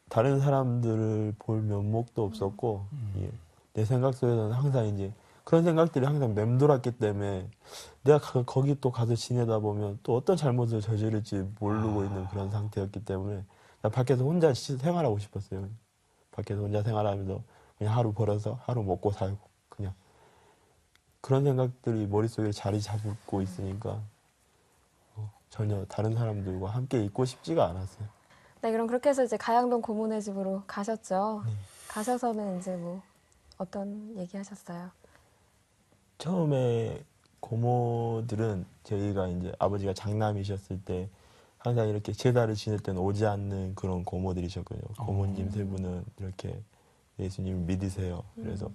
다른 사람들을 볼 면목도 없었고 예, 내 생각 속에서는 항상 이제 그런 생각들이 항상 맴돌았기 때문에 내가 거기 또 가서 지내다 보면 또 어떤 잘못을 저지를지 모르고 있는 그런 상태였기 때문에 나 밖에서 혼자 생활하고 싶었어요. 밖에서 혼자 생활하면서 그냥 하루 벌어서 하루 먹고 살고 그냥 그런 생각들이 머릿속에 자리 잡고 있으니까 전혀 다른 사람들과 함께 있고 싶지가 않았어요. 네, 그럼 그렇게 해서 이제 가양동 고모네 집으로 가셨죠. 가셔서는 이제 뭐 어떤 얘기 하셨어요? 처음에 고모들은 저희가 이제 아버지가 장남이셨을 때 항상 이렇게 제사를 지낼 때는 오지 않는 그런 고모들이셨거든요. 고모님 세 분은 이렇게 예수님 믿으세요. 그래서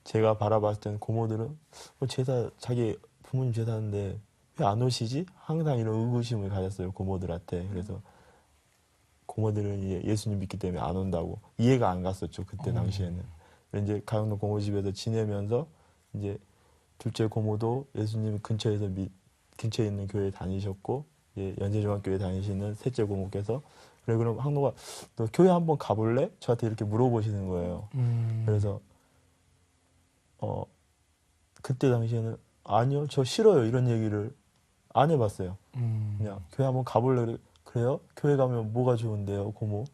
제가 바라봤을 때는 고모들은 제사 자기 부모님 제사인데 왜 안 오시지? 항상 이런 의구심을 가졌어요. 고모들한테. 그래서 고모들은 이제 예수님 믿기 때문에 안 온다고 이해가 안 갔었죠. 그때 당시에는. 이제 가양동 고모 집에서 지내면서 이제 둘째 고모도 예수님 근처에 있는 교회에 다니셨고 연세중앙교회 다니시는 셋째 고모께서 그래 그럼 항노가 너 교회 한번 가볼래? 저한테 이렇게 물어보시는 거예요. 그래서 그때 당시에는 아니요 저 싫어요 이런 얘기를 안 해봤어요. 그냥 교회 한번 가볼래? 그래요? 교회 가면 뭐가 좋은데요 고모?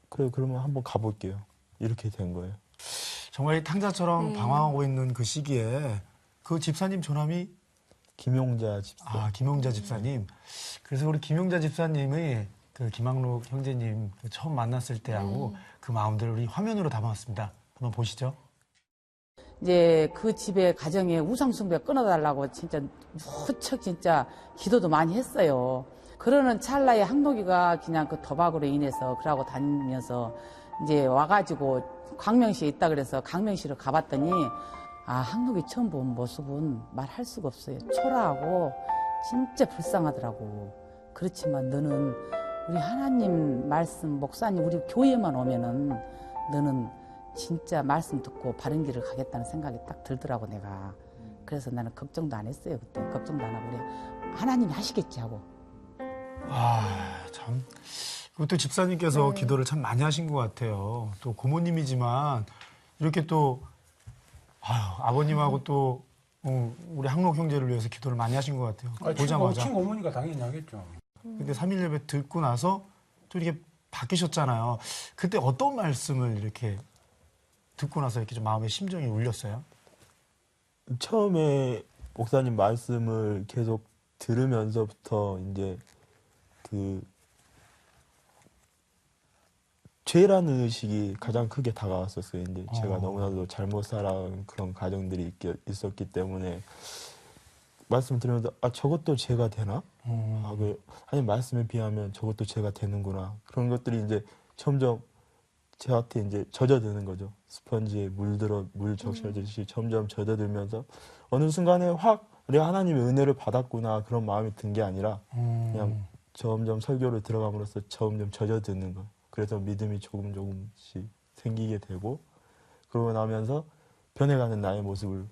그래 그러면 한번 가볼게요. 이렇게 된 거예요. 정말 이 탕자처럼 방황하고 있는 그 시기에 그 집사님 조남이 김용자 집사. 김용자 집사님. 그래서 우리 김용자 집사님이 그 김학록 형제님 처음 만났을 때하고 그 마음들을 우리 화면으로 담아왔습니다. 한번 보시죠. 이제 그 집에 가정에 우상숭배 끊어달라고 진짜 무척 진짜 기도도 많이 했어요. 그러는 찰나에 항록이가 그냥 그 도박으로 인해서 그러고 다니면서 이제 와가지고 광명시에 있다 그래서 광명시로 가봤더니 항록이 처음 본 모습은 말할 수가 없어요. 초라하고 진짜 불쌍하더라고. 그렇지만 너는 우리 하나님 말씀 목사님 우리 교회만 오면은 너는 진짜 말씀 듣고 바른 길을 가겠다는 생각이 딱 들더라고 내가. 그래서 나는 걱정도 안 했어요. 그때 걱정도 안 하고 그래 하나님이 하시겠지 하고. 참. 그것도 집사님께서 기도를 참 많이 하신 것 같아요. 또 고모님이지만 이렇게 또 아버님하고 또 우리 항록 형제를 위해서 기도를 많이 하신 것 같아요. 보자마자. 친구 어머니가 당연히 하겠죠. 근데 3일 예배 듣고 나서 또 이렇게 바뀌셨잖아요. 그때 어떤 말씀을 이렇게 듣고 나서 이렇게 좀 마음의 심정이 울렸어요? 처음에 목사님 말씀을 계속 들으면서부터 이제 그 죄라는 의식이 가장 크게 다가왔었어요. 이제 제가 너무나도 잘못 살아온 그런 가정들이 있었기 때문에 말씀 드리면서 아 저것도 죄가 되나? 아, 하나님 말씀에 비하면 저것도 죄가 되는구나. 그런 것들이 이제 점점 저한테 이제 젖어드는 거죠. 스펀지에 물 적셔듯이 점점 젖어들면서 어느 순간에 확 내가 하나님의 은혜를 받았구나 그런 마음이 든 게 아니라 그냥 점점 설교를 들어감으로써 점점 젖어드는 거예요. 그래서 믿음이 조금씩 생기게 되고 그러고 나면서 변해가는 나의 모습을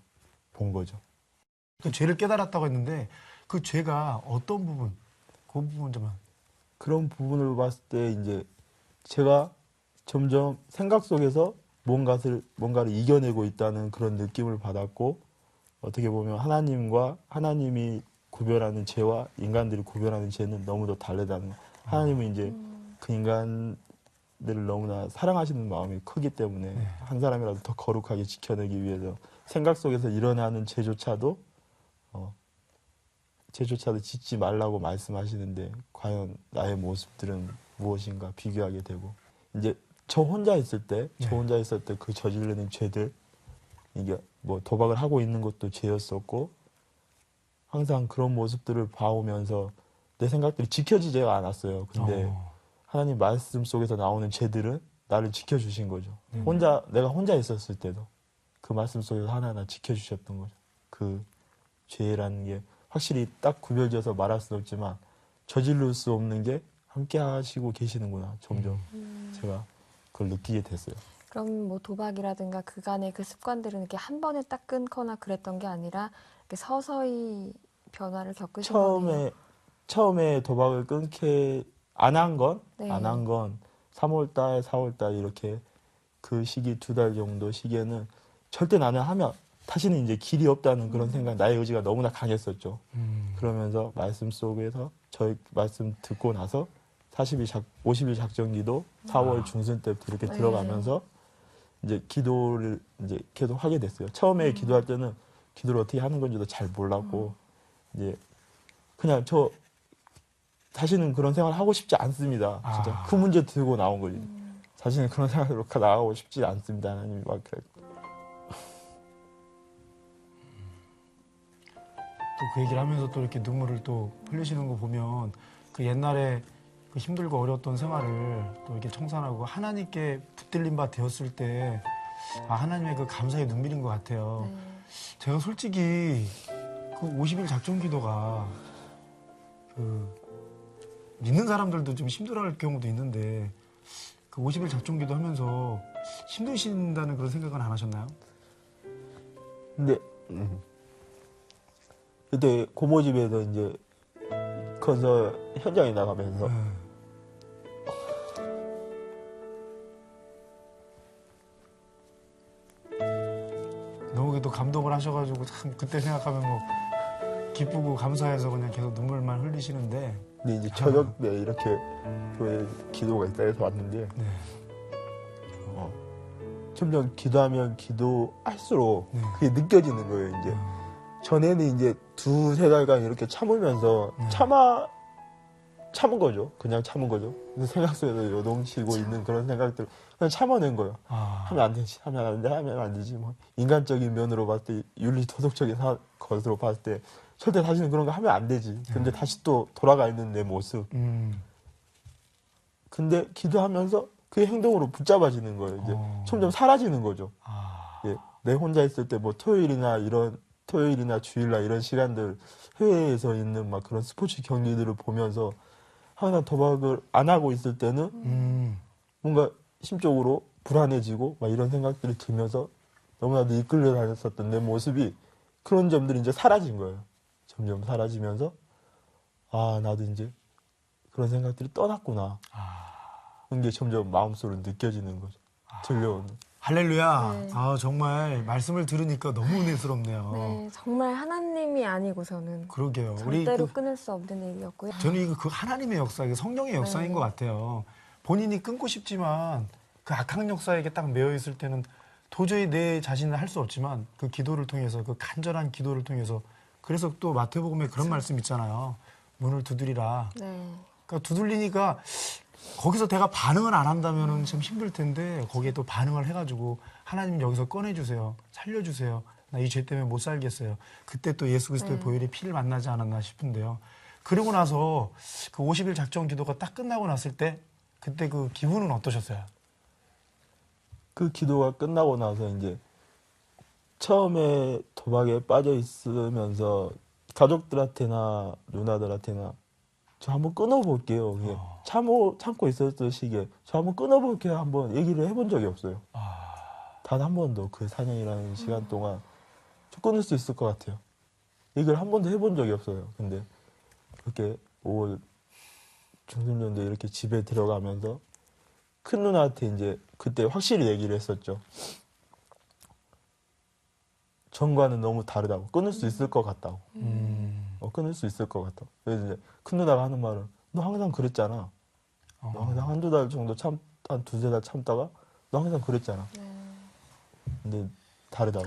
본 거죠. 그 죄를 깨달았다고 했는데 그 죄가 어떤 부분? 그 부분 좀. 그런 부분을 봤을 때 이제 제가 점점 생각 속에서 뭔가를 이겨내고 있다는 그런 느낌을 받았고 어떻게 보면 하나님이 구별하는 죄와 인간들이 구별하는 죄는 너무도 다르다는 하나님은 이제 그 인간들을 너무나 사랑하시는 마음이 크기 때문에 한 사람이라도 더 거룩하게 지켜내기 위해서 생각 속에서 일어나는 죄조차도 짓지 말라고 말씀하시는데 과연 나의 모습들은 무엇인가 비교하게 되고 이제 저 혼자 있을 때 그 저지르는 죄들 이게 뭐 도박을 하고 있는 것도 죄였었고 항상 그런 모습들을 봐오면서 내 생각들이 지켜지지가 않았어요. 근데 하나님 말씀 속에서 나오는 죄들은 나를 지켜주신 거죠. 내가 혼자 있었을 때도 그 말씀 속에서 하나하나 지켜주셨던 거죠. 그 죄라는 게 확실히 딱 구별져서 말할 수는 없지만 저지를 수 없는 게 함께 하시고 계시는구나. 점점 제가 그걸 느끼게 됐어요. 그럼 뭐 도박이라든가 그간의 그 습관들은 이렇게 한 번에 딱 끊거나 그랬던 게 아니라 이렇게 서서히 변화를 겪으신 거네요. 처음에 도박을 안 한 건 네. 3월달, 4월달 이렇게 그 시기 2달 정도 시기에는 절대 나는 하면 다시는 이제 길이 없다는 그런 생각, 나의 의지가 너무나 강했었죠. 그러면서 말씀 속에서 저희 말씀 듣고 나서 50일 작전기도 4월 중순 때부터 이렇게 네. 들어가면서 이제 기도를 이제 계속 하게 됐어요. 처음에 기도할 때는 기도를 어떻게 하는 건지도 잘 몰랐고 이제 그냥 저 다시는 그런 생활을 하고 싶지 않습니다. 진짜 그 문제 들고 나온 거지. 다시는 그런 생활로 나가고 싶지 않습니다. 하나님이 막 그래. 또 그 얘기를 하면서 또 이렇게 눈물을 또 흘리시는 거 보면 그 옛날에 그 힘들고 어려웠던 생활을 또 이렇게 청산하고 하나님께 붙들린 바 되었을 때 하나님의 그 감사의 눈물인 것 같아요. 네. 제가 솔직히 그 50일 작전 기도가 믿는 사람들도 좀 힘들어할 경우도 있는데 그 50일 작전 기도 하면서 힘드신다는 그런 생각은 안 하셨나요? 근데 그때 고모집에서 이제 건설 현장에 나가면서 너무 또 감동을 하셔가지고 참 그때 생각하면 뭐 기쁘고 감사해서 그냥 계속 눈물만 흘리시는데 근데 이제 저녁 때 이렇게 교회 기도가 있다 해서 왔는데 점점 기도하면 기도할수록 그게 느껴지는 거예요. 이제 전에는 이제 2-3달간 이렇게 참으면서 참은 거죠. 그냥 참은 거죠. 근데 생각 속에서 요동치고 있는 그런 생각들 그냥 참아낸 거예요. 하면 안 되지, 하면 안 되지. 뭐 인간적인 면으로 봤을 때 윤리 도덕적인 것으로 봤을 때 절대 다시는 그런 거 하면 안 되지. 근데 다시 또 돌아가 있는 내 모습. 근데 기도하면서 그 행동으로 붙잡아지는 거예요. 이제 점점 사라지는 거죠. 예, 내 혼자 있을 때 뭐 토요일이나 주일날 이런 시간들 해외에서 있는 막 그런 스포츠 경기들을 보면서 항상 도박을 안 하고 있을 때는 뭔가 심적으로 불안해지고 막 이런 생각들이 들면서 너무나도 이끌려 다녔었던 내 모습이 그런 점들이 이제 사라진 거예요. 점점 사라지면서 나도 이제 그런 생각들이 떠났구나. 그런 게 점점 마음속으로 느껴지는 거죠. 들려오는. 할렐루야. 네. 정말 말씀을 들으니까 너무 은혜스럽네요. 네, 정말 하나님이 아니고서는 그러게요. 절대로 끊을 수 없는 일이었고요. 저는 이거 그 하나님의 역사, 이게 성령의 역사인 네. 것 같아요. 본인이 끊고 싶지만 그 악한 역사에게 딱 매여 있을 때는 도저히 내 자신을 할 수 없지만 그 기도를 통해서 그 간절한 기도를 통해서 그래서 또 마태복음에 그런 말씀 있잖아요. 문을 두드리라. 네. 그러니까 두들리니까 거기서 내가 반응을 안 한다면은 참 힘들 텐데 거기에 또 반응을 해가지고 하나님 여기서 꺼내주세요. 살려주세요. 나 이 죄 때문에 못 살겠어요. 그때 또 예수 그리스도의 보혈이 피를 만나지 않았나 싶은데요. 그러고 나서 그 50일 작정 기도가 딱 끝나고 났을 때 그때 그 기분은 어떠셨어요? 그 기도가 끝나고 나서 이제 처음에 도박에 빠져 있으면서 가족들한테나 누나들한테나 저 한번 끊어볼게요. 그게 참고 있었던 시기에 저 한번 끊어볼게요. 한번 얘기를 해본 적이 없어요. 단 한 번도 그 4년이라는 시간 동안 저 끊을 수 있을 것 같아요. 얘기를 한 번도 해본 적이 없어요. 근데 그렇게 5월 중순년도에 이렇게 집에 들어가면서 큰 누나한테 이제 그때 확실히 얘기를 했었죠. 전과는 너무 다르다고. 끊을 수 있을 것 같다고. 끊을 수 있을 것 같다고. 그래서 이제 큰 누나가 하는 말은 너 항상 그랬잖아. 너 항상 한두 달 정도 한 두세 달 참다가 너 항상 그랬잖아. 근데 다르다고.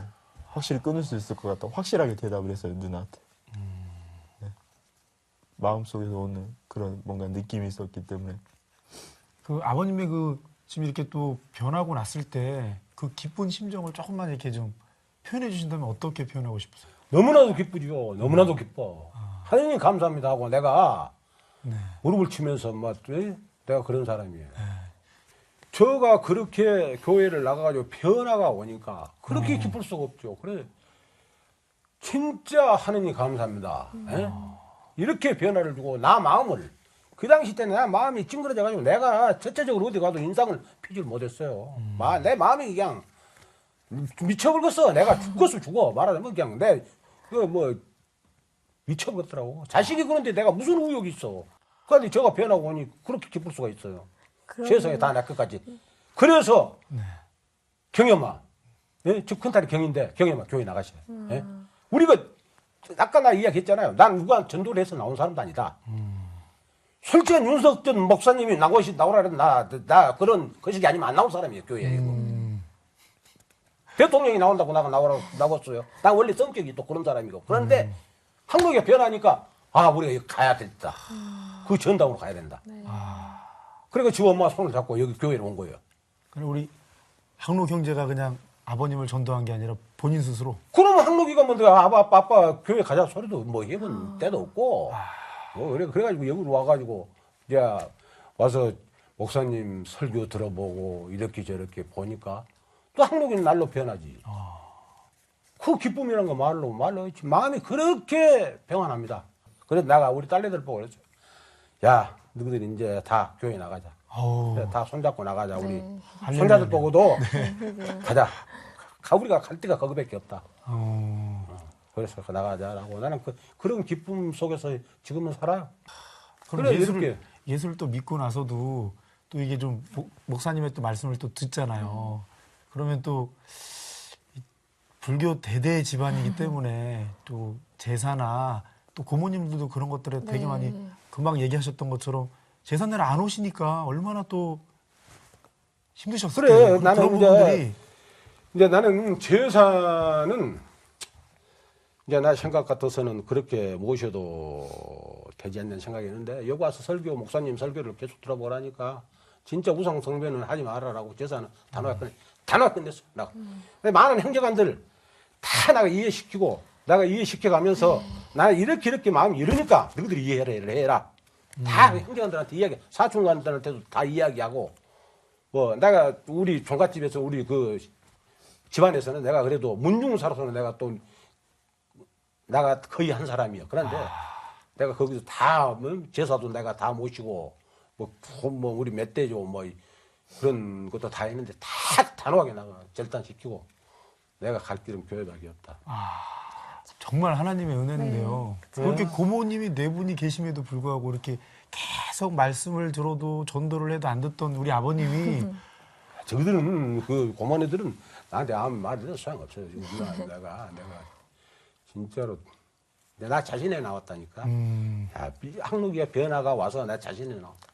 확실히 끊을 수 있을 것 같다고. 확실하게 대답을 했어요, 누나한테. 네. 마음속에서 오는 그런 뭔가 느낌이 있었기 때문에. 그 아버님의 그 지금 이렇게 또 변하고 났을 때 그 기쁜 심정을 조금만 이렇게 좀 표현해 주신다면 어떻게 표현하고 싶으세요? 너무나도 기쁘죠. 너무나도 기뻐. 하나님 감사합니다 하고 내가 네. 무릎을 치면서 내가 그런 사람이에요. 저가 그렇게 교회를 나가가지고 변화가 오니까 그렇게 기쁠 수가 없죠. 그래 진짜 하느님 감사합니다. 예? 이렇게 변화를 주고 나 마음을 그 당시 때는 나 마음이 찡그러져가지고 내가 전체적으로 어디 가도 인상을 피질 못했어요. 내 마음이 그냥 미쳐버렸어. 내가 죽겠어 죽어 말하자면 그냥 내 미쳐버렸더라고. 자식이 그런데 내가 무슨 의욕이 있어. 그런데 저가 변하고 오니 그렇게 기쁠 수가 있어요. 세상에 다 내 끝까지. 그래서 경엄아, 예? 저 큰딸이 경인데 경엄아 교회 나가시네. 예? 우리가 아까 나 이야기했잖아요. 난 누가 전도를 해서 나온 사람도 아니다. 솔직한 윤석전 목사님이 나오라 그래도 나 그런 거식이 아니면 안 나온 사람이에요 교회에. 대통령이 나온다고 나왔어요. 난 원래 성격이 또 그런 사람이고. 그런데 한국에 변하니까 우리가 여기 가야 된다. 그 전당으로 가야 된다. 그러니까 지 엄마 손을 잡고 여기 교회로 온 거예요. 그럼 우리 항로 형제가 그냥 아버님을 전도한 게 아니라 본인 스스로. 그러면 항록이가 뭐 내가 아빠 교회 가자 소리도 뭐 해본 때도 없고. 그래가지고 여기로 와가지고 이제 와서 목사님 설교 들어보고 이렇게 저렇게 보니까 또 항록이는 날로 변하지. 그 기쁨이란 거 말로 있지. 마음이 그렇게 평안합니다. 그래서 내가 우리 딸내들 보고 그랬죠. 야, 너희들 이제 다 교회 나가자. 그래, 다 손잡고 나가자. 우리 손자들 보고도 가자. 우리가 갈 데가 거기밖에 없다. 그래서 나가자라고. 나는 그런 기쁨 속에서 지금은 살아요. 그럼 그래, 예수를 또 믿고 나서도 또 이게 좀 목사님의 또 말씀을 또 듣잖아요. 그러면 또 불교 대대 집안이기 때문에 또 제사나 또 고모님들도 그런 것들에 되게 많이 금방 얘기하셨던 것처럼 제사날 안 오시니까 얼마나 또 힘드셨을 그래, 거예요. 나는 그런 부분들이 이제 나는 제사는 이제 나 생각 같아서는 그렇게 모셔도 되지 않는 생각이 있는데 여기 와서 목사님 설교를 계속 들어보라니까 진짜 우상 성배는 하지 말아라고 제사는 단호하게 끝냈어. 많은 형제간들 다 내가 이해시키고 내가 이해시켜가면서 나 이렇게 마음이 이러니까 너희들이 이해해라. 다 형제간들한테 이야기, 사촌간들한테도 다 이야기하고 내가 우리 종갓집에서 우리 그 집안에서는 내가 그래도 문중사로서는 내가 거의 한 사람이야. 그런데 내가 거기서 다 제사도 내가 다 모시고 우리 멧돼지고 그런 것도 다 했는데 다 단호하게 나가 절단시키고 내가 갈 길은 교회밖에 없다. 정말 하나님의 은혜인데요. 그렇게 고모님이 네 분이 계심에도 불구하고 이렇게 계속 말씀을 들어도 전도를 해도 안 듣던 우리 아버님이 저희들은 그 고모네들은 나한테 아무 말해도 소용없어요. 내가 진짜로 나 자신에 나왔다니까. 항록이가 변화가 와서 나 자신에 나왔다.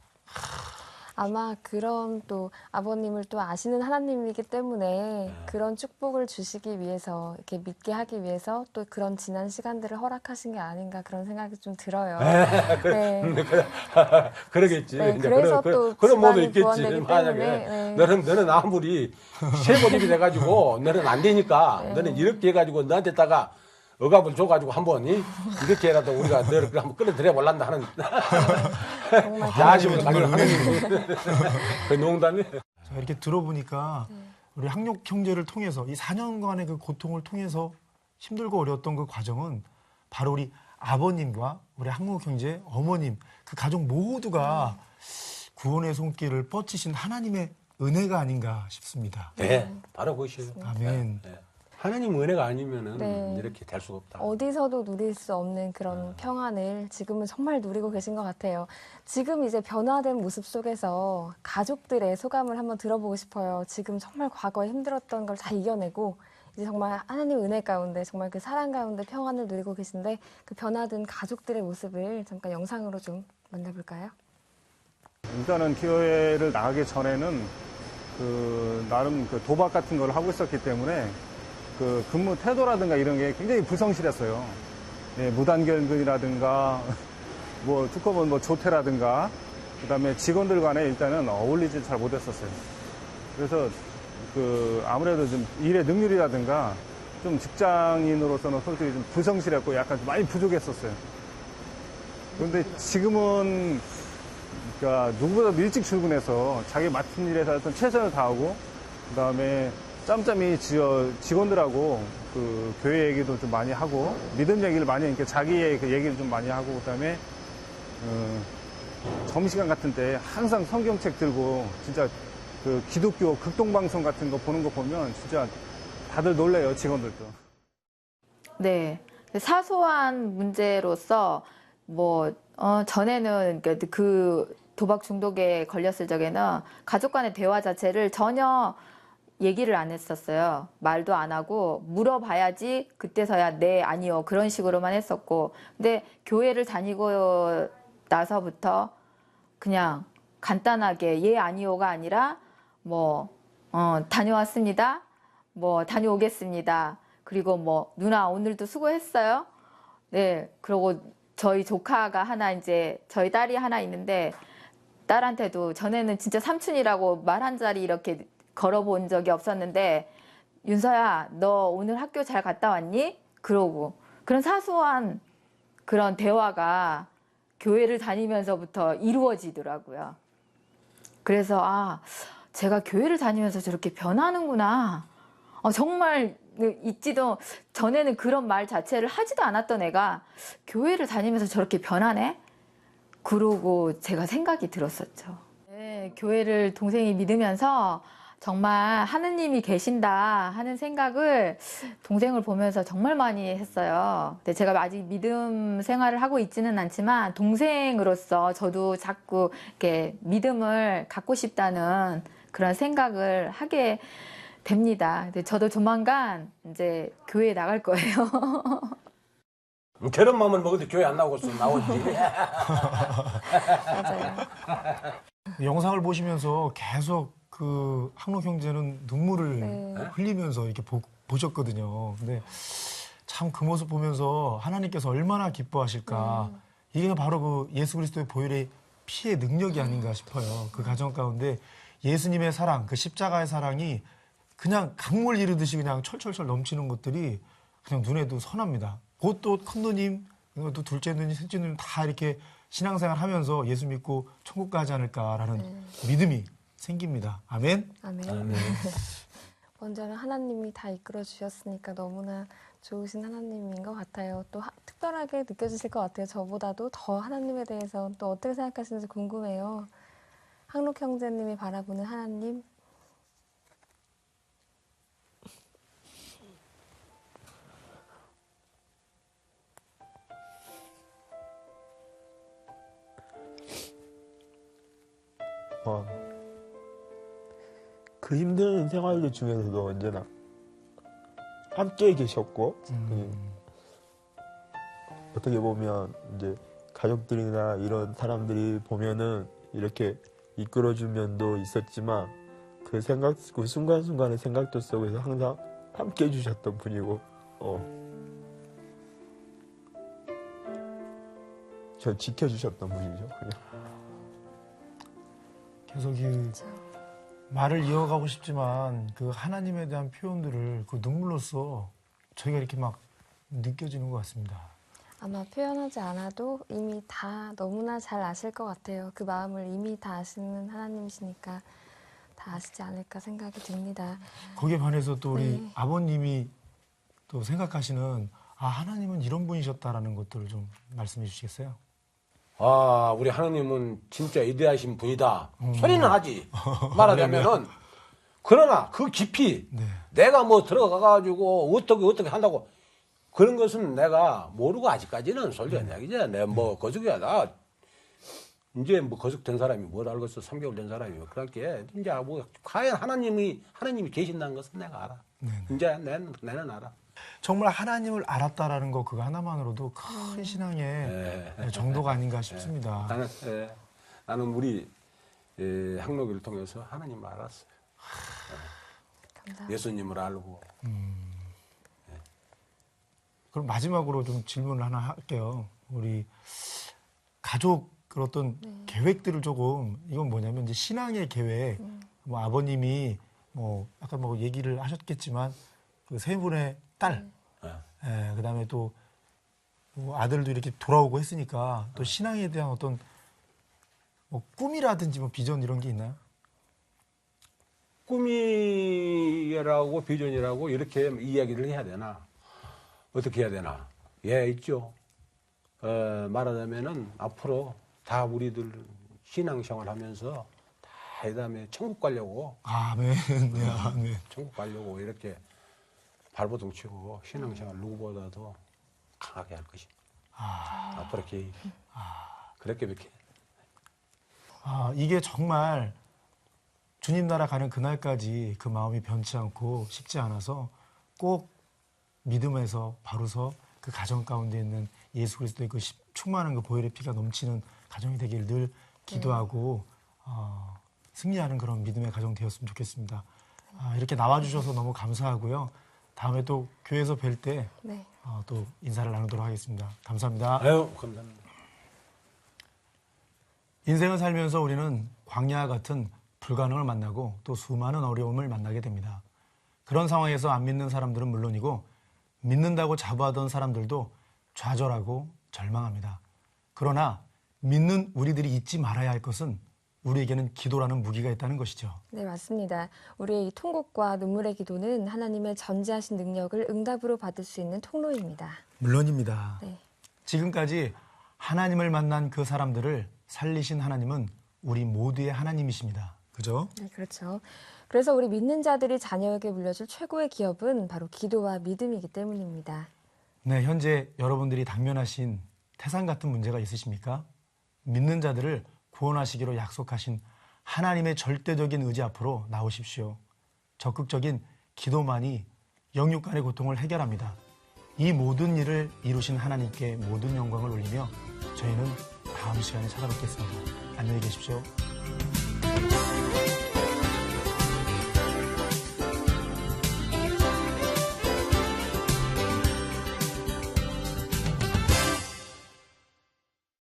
아마 그런 또 아버님을 또 아시는 하나님이기 때문에 그런 축복을 주시기 위해서 이렇게 믿게 하기 위해서 또 그런 지난 시간들을 허락하신 게 아닌가 그런 생각이 좀 들어요. 네. 그러겠지. 네, 이제 그래서 또 그런 모도 집안이 있겠지. 구원되기 만약에 때문에, 네. 너는 아무리 세모집이 돼가지고 너는 안 되니까 너는 이렇게 해가지고 너한테다가 억압을 줘가지고 한번 이렇게 해라도 우리가 너를 한번 끌어들여 볼란다 하는 정말 야심을 정말 가지고 하는 그 농담이에요. 자, 이렇게 들어보니까 우리 학록 형제를 통해서 이 4년간의 그 고통을 통해서 힘들고 어려웠던 그 과정은 바로 우리 아버님과 우리 학록 형제, 어머님 그 가족 모두가 구원의 손길을 뻗치신 하나님의 은혜가 아닌가 싶습니다. 네, 바로 그것이에요. 아멘. 네. 하나님 은혜가 아니면은 네. 이렇게 될 수가 없다. 어디서도 누릴 수 없는 그런 평안을 지금은 정말 누리고 계신 것 같아요. 지금 이제 변화된 모습 속에서 가족들의 소감을 한번 들어보고 싶어요. 지금 정말 과거에 힘들었던 걸 다 이겨내고 이제 정말 하나님 은혜 가운데 정말 그 사랑 가운데 평안을 누리고 계신데 그 변화된 가족들의 모습을 잠깐 영상으로 좀 만나볼까요? 일단은 교회를 나가기 전에는 나름 도박 같은 걸 하고 있었기 때문에 근무 태도라든가 이런 게 굉장히 불성실했어요. 예, 무단결근이라든가 두꺼운 조퇴라든가 그다음에 직원들 간에 일단은 어울리지 잘 못했었어요. 그래서 아무래도 좀 일의 능률이라든가 좀 직장인으로서는 솔직히 좀 불성실했고 약간 좀 많이 부족했었어요. 그런데 지금은 그러니까 누구보다도 일찍 출근해서 자기 맡은 일에 대해서 최선을 다하고 그다음에 짬짬이 직원들하고 교회 얘기도 좀 많이 하고 믿음 얘기를 많이 이렇게 자기의 그 얘기를 좀 많이 하고 그다음에 점심시간 같은 때 항상 성경책 들고 진짜 기독교 극동방송 같은 거 보는 거 보면 진짜 다들 놀래요, 직원들도. 네. 사소한 문제로서 전에는 그 도박 중독에 걸렸을 적에는 가족 간의 대화 자체를 전혀 얘기를 안 했었어요. 말도 안 하고 물어봐야지 그때서야 네, 아니요 그런 식으로만 했었고 근데 교회를 다니고 나서부터 그냥 간단하게 예, 아니요가 아니라 다녀왔습니다. 다녀오겠습니다. 그리고 누나 오늘도 수고했어요. 네, 그리고 저희 조카가 하나 이제 저희 딸이 하나 있는데 딸한테도 전에는 진짜 삼촌이라고 말 한 자리 이렇게 걸어본 적이 없었는데 윤서야 너 오늘 학교 잘 갔다 왔니? 그러고 그런 사소한 그런 대화가 교회를 다니면서부터 이루어지더라고요. 그래서 제가 교회를 다니면서 저렇게 변하는구나. 정말 있지도 전에는 그런 말 자체를 하지도 않았던 애가 교회를 다니면서 저렇게 변하네? 그러고 제가 생각이 들었었죠. 네, 교회를 동생이 믿으면서 정말 하느님이 계신다 하는 생각을 동생을 보면서 정말 많이 했어요. 근데 제가 아직 믿음 생활을 하고 있지는 않지만 동생으로서 저도 자꾸 이렇게 믿음을 갖고 싶다는 그런 생각을 하게 됩니다. 근데 저도 조만간 이제 교회에 나갈 거예요. 저런 마음을 먹어도 교회 안 나오고 나오지. 맞아요. 영상을 보시면서 계속 그 학록 형제는 눈물을 네. 흘리면서 이렇게 보셨거든요. 근데 참 그 모습 보면서 하나님께서 얼마나 기뻐하실까. 이게 바로 그 예수 그리스도의 보혈의 피의 능력이 아닌가 싶어요. 그 가정 가운데 예수님의 사랑, 그 십자가의 사랑이 그냥 강물 이르듯이 그냥 철철철 넘치는 것들이 그냥 눈에도 선합니다. 곧 또 큰 누님, 또 둘째 누님, 셋째 누님 다 이렇게 신앙생활 하면서 예수 믿고 천국 가지 않을까라는 믿음이 생깁니다. 아멘. 아멘. 먼저는 하나님이 다 이끌어 주셨으니까 너무나 좋으신 하나님인 것 같아요. 또 특별하게 느껴지실 것 같아요. 저보다도 더 하나님에 대해서 또 어떻게 생각하시는지 궁금해요. 학록 형제님이 바라보는 하나님. 그 힘든 생활들 중에서도 언제나 함께 계셨고 어떻게 보면 이제 가족들이나 이런 사람들이 보면은 이렇게 이끌어준 면도 있었지만 그 순간순간의 생각들 속에서 항상 함께 해주셨던 분이고 저 지켜주셨던 분이죠. 그냥. 계속 이 말을 이어가고 싶지만 그 하나님에 대한 표현들을 그 눈물로써 저희가 이렇게 막 느껴지는 것 같습니다. 아마 표현하지 않아도 이미 다 너무나 잘 아실 것 같아요. 그 마음을 이미 다 아시는 하나님이시니까 다 아시지 않을까 생각이 듭니다. 거기에 반해서 또 우리 네. 아버님이 또 생각하시는 하나님은 이런 분이셨다라는 것들을 좀 말씀해 주시겠어요? 우리 하나님은 진짜 위대하신 분이다. 소리는 하지. 말하자면은. 그러나 그 깊이 네. 내가 뭐 들어가가지고 어떻게 한다고 그런 것은 내가 모르고 아직까지는 솔직히 이야기지. 내가 뭐 거석이야. 나 이제 뭐 거석된 사람이 뭘 알겠어. 3개월 된 사람이. 그렇게 이제 뭐 과연 하나님이 계신다는 것은 내가 알아. 이제 나는 알아. 정말 하나님을 알았다라는 거 그거 하나만으로도 큰 신앙의 정도가 아닌가 싶습니다. 나는 우리 학로교를 통해서 하나님을 알았어요. 감사합니다. 예수님을 알고. 그럼 마지막으로 좀 질문을 하나 할게요. 우리 가족 그 어떤 계획들을 조금 이건 뭐냐면 이제 신앙의 계획. 뭐 아버님이 뭐 아까 뭐 얘기를 하셨겠지만 그 세 분의 딸, 그다음에 또 뭐 아들도 이렇게 돌아오고 했으니까 또 신앙에 대한 어떤 뭐 꿈이라든지 뭐 비전 이런 게 있나요? 꿈이라고 비전이라고 이렇게 이야기를 해야 되나? 어떻게 해야 되나? 있죠. 말하자면은 앞으로 다 우리들 신앙생활 하면서 다 그다음에 천국 가려고. 아멘. 네, 아멘. 천국 가려고 이렇게 발버둥 치고 신앙생활 누구보다도 강하게 할 것입니다. 앞으로 계획. 그렇게 이렇게. 이게 정말 주님 나라 가는 그날까지 그 마음이 변치 않고 식지 않아서 꼭 믿음에서 바로서 그 가정 가운데 있는 예수 그리스도의 그 충만한 그 보혈의 피가 넘치는 가정이 되길 늘 기도하고 승리하는 그런 믿음의 가정 되었으면 좋겠습니다. 이렇게 나와주셔서 너무 감사하고요. 다음에 또 교회에서 뵐 때 또 인사를 나누도록 하겠습니다. 감사합니다. 아유, 감사합니다. 인생을 살면서 우리는 광야와 같은 불가능을 만나고 또 수많은 어려움을 만나게 됩니다. 그런 상황에서 안 믿는 사람들은 물론이고 믿는다고 자부하던 사람들도 좌절하고 절망합니다. 그러나 믿는 우리들이 잊지 말아야 할 것은 우리에게는 기도라는 무기가 있다는 것이죠. 네, 맞습니다. 우리의 이 통곡과 눈물의 기도는 하나님의 전지하신 능력을 응답으로 받을 수 있는 통로입니다. 물론입니다. 네. 지금까지 하나님을 만난 그 사람들을 살리신 하나님은 우리 모두의 하나님이십니다. 그죠? 네, 그렇죠. 그래서 우리 믿는 자들이 자녀에게 물려줄 최고의 기업은 바로 기도와 믿음이기 때문입니다. 네, 현재 여러분들이 당면하신 태산 같은 문제가 있으십니까? 믿는 자들을 구원하시기로 약속하신 하나님의 절대적인 의지 앞으로 나오십시오. 적극적인 기도만이 영육 간의 고통을 해결합니다. 이 모든 일을 이루신 하나님께 모든 영광을 올리며 저희는 다음 시간에 찾아뵙겠습니다. 안녕히 계십시오.